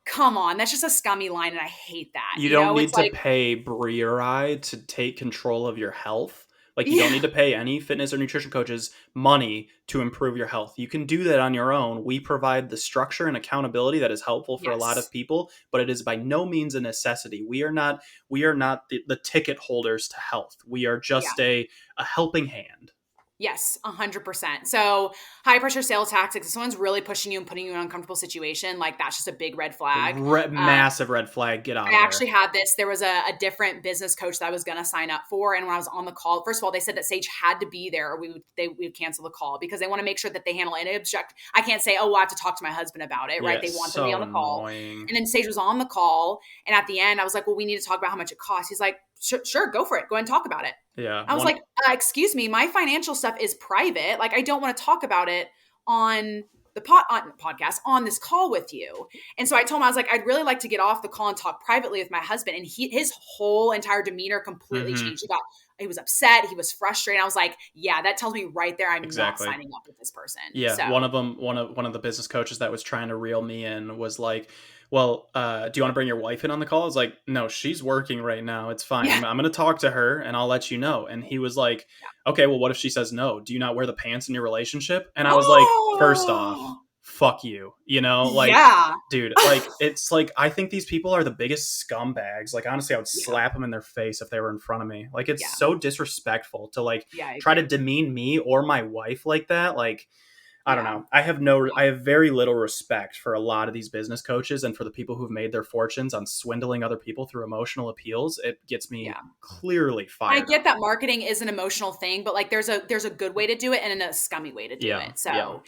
come on, that's just a scummy line, and I hate that. You don't It's need to like, pay Brie or I to take control of your health. Like, you don't yeah, need to pay any fitness or nutrition coaches money to improve your health. You can do that on your own. We provide the structure and accountability that is helpful for a lot of yes, people, but it is by no means a necessity. We are not the ticket holders to health. We are yeah. just a helping hand. Yes, 100%. So, high pressure sales tactics, if someone's really pushing you and putting you in an uncomfortable situation, like that's just a big red flag. Massive red flag. Get out I of actually there. had this. There was a different business coach that I was going to sign up for, and when I was on the call, first of all, they said that Sage had to be there, or we would cancel the call because they want to make sure that they handle any object. I can't say, oh, well, I have to talk to my husband about it, right? Yeah, They want them to be on so the call, annoying. and then Sage was on the call, and at the end, I was like, well, we need to talk about how much it costs. He's like, sure, go for it, go ahead and talk about it. Yeah, I was like, excuse me, my financial stuff is private. Like, I don't want to talk about it on the podcast on this call with you. And so I told him, I was like, I'd really like to get off the call and talk privately with my husband. And his whole entire demeanor completely hmm changed. He was upset. He was frustrated. I was like, yeah, that tells me right there, I'm not exactly. signing up with this person. Yeah, So one of the business coaches that was trying to reel me in was like, "Well, do you want to bring your wife in on the call?" I was like, "No, she's working right now. It's fine. yeah. I'm going to talk to her and I'll let you know." And he was like, "Okay, well, what if she says no? Do you not wear the pants in your relationship?" And I was like, "First off, Oh, fuck you. Like, yeah. dude, like it's like I think these people are the biggest scumbags. Like, honestly, I would Yeah. slap them in their face if they were in front of me. Like, it's Yeah. so disrespectful to like Yeah. I try to agree. demean me or my wife like that. Like, I don't Yeah. know. I have very little respect for a lot of these business coaches and for the people who've made their fortunes on swindling other people through emotional appeals. It gets me Yeah. clearly I fired get up. that marketing is an emotional thing, but like there's a good way to do it and a scummy way to do Yeah. it. Yeah. So,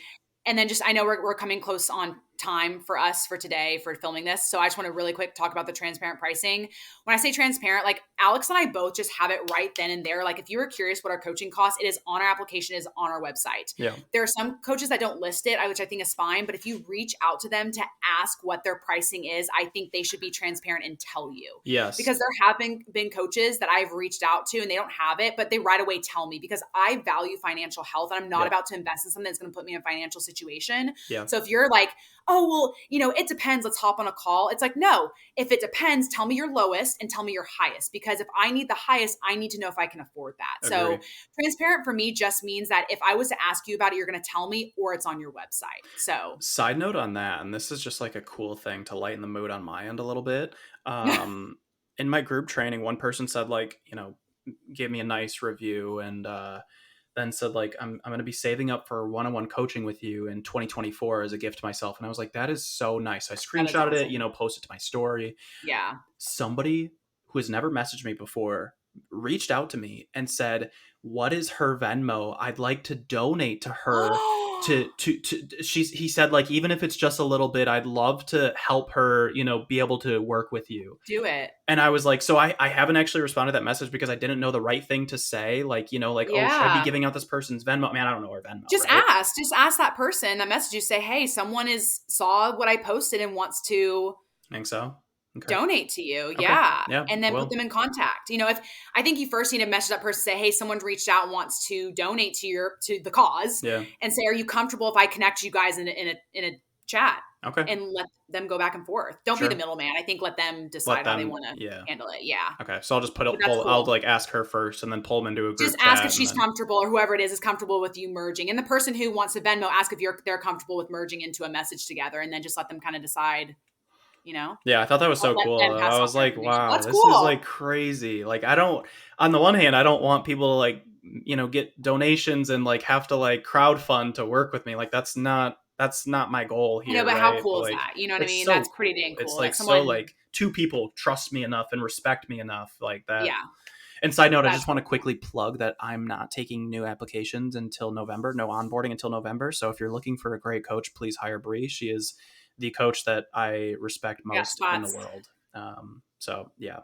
and then just I know we're coming close on time for us for today for filming this. So I just want to really quick talk about the transparent pricing. When I say transparent, like Alex and I both just have it right then and there. Like if you were curious what our coaching costs, it is on our application, it is on our website. Yeah. There are some coaches that don't list it, which I think is fine. But if you reach out to them to ask what their pricing is, I think they should be transparent and tell you. Yes. Because there have been coaches that I've reached out to and they don't have it, but they right away tell me because I value financial health and I'm not Yeah. about to invest in something that's going to put me in a financial situation. Yeah. So if you're like, oh, well, it depends, let's hop on a call. It's like, no, if it depends, tell me your lowest and tell me your highest. Because if I need the highest, I need to know if I can afford that. So Agree. transparent for me just means that if I was to ask you about it, you're going to tell me or it's on your website. So Side note on that, and this is just like a cool thing to lighten the mood on my end a little bit. In my group training, one person said like, gave me a nice review and then said like I'm going to be saving up for one-on-one coaching with you in 2024 as a gift to myself. And I was like, that is so nice. I that is screenshotted it, awesome. posted to my story. Yeah. Somebody who has never messaged me before reached out to me and said, what is her Venmo? I'd like to donate to her he said like, even if it's just a little bit, I'd love to help her, be able to work with you. Do it. And I was like, so I haven't actually responded to that message because I didn't know the right thing to say. Like, like, oh, should I be Yeah. giving out this person's Venmo? Man, I don't know her Venmo, Just right? ask that person that message you, say, hey, someone saw what I posted and wants to Think so? Okay. donate to you. Okay. Yeah. Yeah. And then put Well, them in contact. If I think you first need to message that person, say, hey, someone reached out and wants to donate to the cause, yeah. and say, are you comfortable if I connect you guys in a chat? Okay. And let them go back and forth. Don't be the middleman. I think let them decide how they want to handle it. Yeah. Okay. So I'll just That's I'll cool. like ask her first and then pull them into a Just group ask chat if she's comfortable or whoever it is comfortable with you merging. And the person who wants to Venmo, ask if they're comfortable with merging into a message together, and then just let them kind of decide, Yeah, I thought that was so let cool. them I pass off was their like, information. wow, That's this is cool. like crazy. Like on the one hand, I don't want people to like, get donations and like have to like crowdfund to work with me. Like that's not my goal I know, here, but how right? cool But is like that? You know what I it's mean? so That's pretty cool. dang It's cool like that so someone, like two people trust me enough and respect me enough like that. yeah, And side note, I that's just want to quickly plug that I'm not taking new applications until November, no onboarding until November. So if you're looking for a great coach, please hire Bree. She is the coach that I respect got most in the spots. world. So yeah,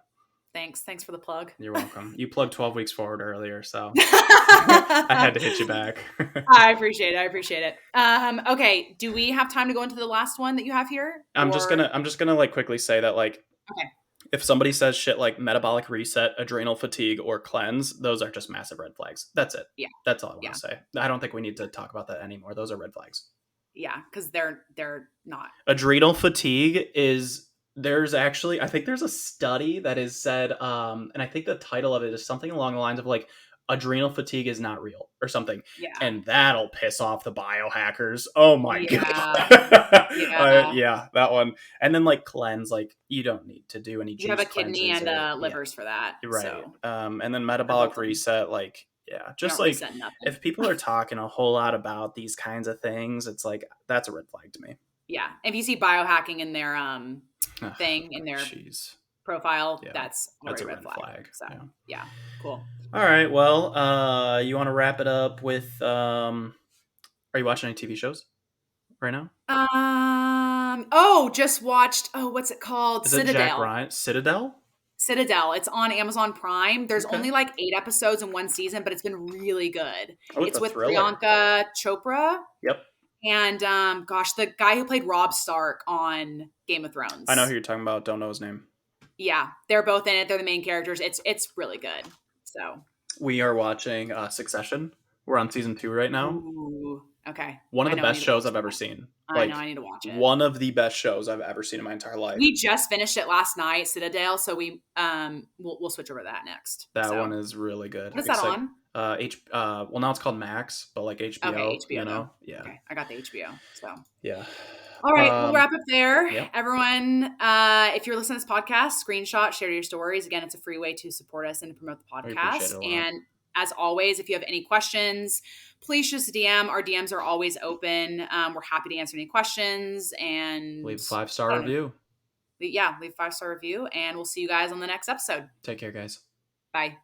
Thanks for the plug. you're welcome. You plugged 12 weeks forward earlier, so I had to hit you back. I appreciate it. Okay. Do we have time to go into the last one that you have here? I'm just Or gonna like quickly say that like okay. if somebody says shit like metabolic reset, adrenal fatigue, or cleanse, those are just massive red flags. That's it. Yeah. That's all I want Yeah. to say. I don't think we need to talk about that anymore. Those are red flags. Yeah, because they're not. Adrenal fatigue is there's actually I think there's a study that is said, and I think the title of it is something along the lines of like adrenal fatigue is not real or something, Yeah. and that'll piss off the biohackers. Oh my Yeah. god. Yeah. Yeah, that one. And then like cleanse, like you don't need to do any You have a juice kidney cleanses and or yeah, livers for that. right. So And then metabolic revolting. reset, like yeah, You just don't like reset nothing. if people are talking a whole lot about these kinds of things, it's like that's a red flag to me. Yeah. If you see biohacking in their thing in their Jeez. profile, Yeah. that's That's already a red red flag. flag. So Yeah. yeah, cool. All right. Well, you want to wrap it up with are you watching any TV shows right now? Just watched. Oh, what's it called? Is it Jack Citadel. Ryan? Citadel? Citadel. It's on Amazon Prime. There's Okay. only like 8 episodes in one season, but it's been really good. Oh, it's It's a with thriller. Priyanka Chopra Yep. and the guy who played Robb Stark on Game of I know who Thrones. you're talking about. Don't know his name. Yeah, they're both in it. They're the main characters. It's really good. So, We are watching Succession. We're on season 2 right now. ooh, okay. One of I the know I best need to shows watch I've ever that. seen. I know I Like need to watch it. one of the best shows I've ever seen in my entire life. We just finished it last night, Citadel. So we'll switch over to that next. That So one is really good. what is that It's like on? well now it's called Max, but like Okay, HBO, HBO though. Yeah. Okay, I got the HBO. So Yeah. all right, we'll wrap up there. Yep. Everyone, if you're listening to this podcast, screenshot, share your stories. Again, it's a free way to support us and to promote the We appreciate podcast. it a lot. And as always, if you have any questions, please just DM. Our DMs are always open. We're happy to answer any questions and Leave a 5-star review. Yeah, leave a 5-star review, and we'll see you guys on the next episode. Take care, guys. Bye.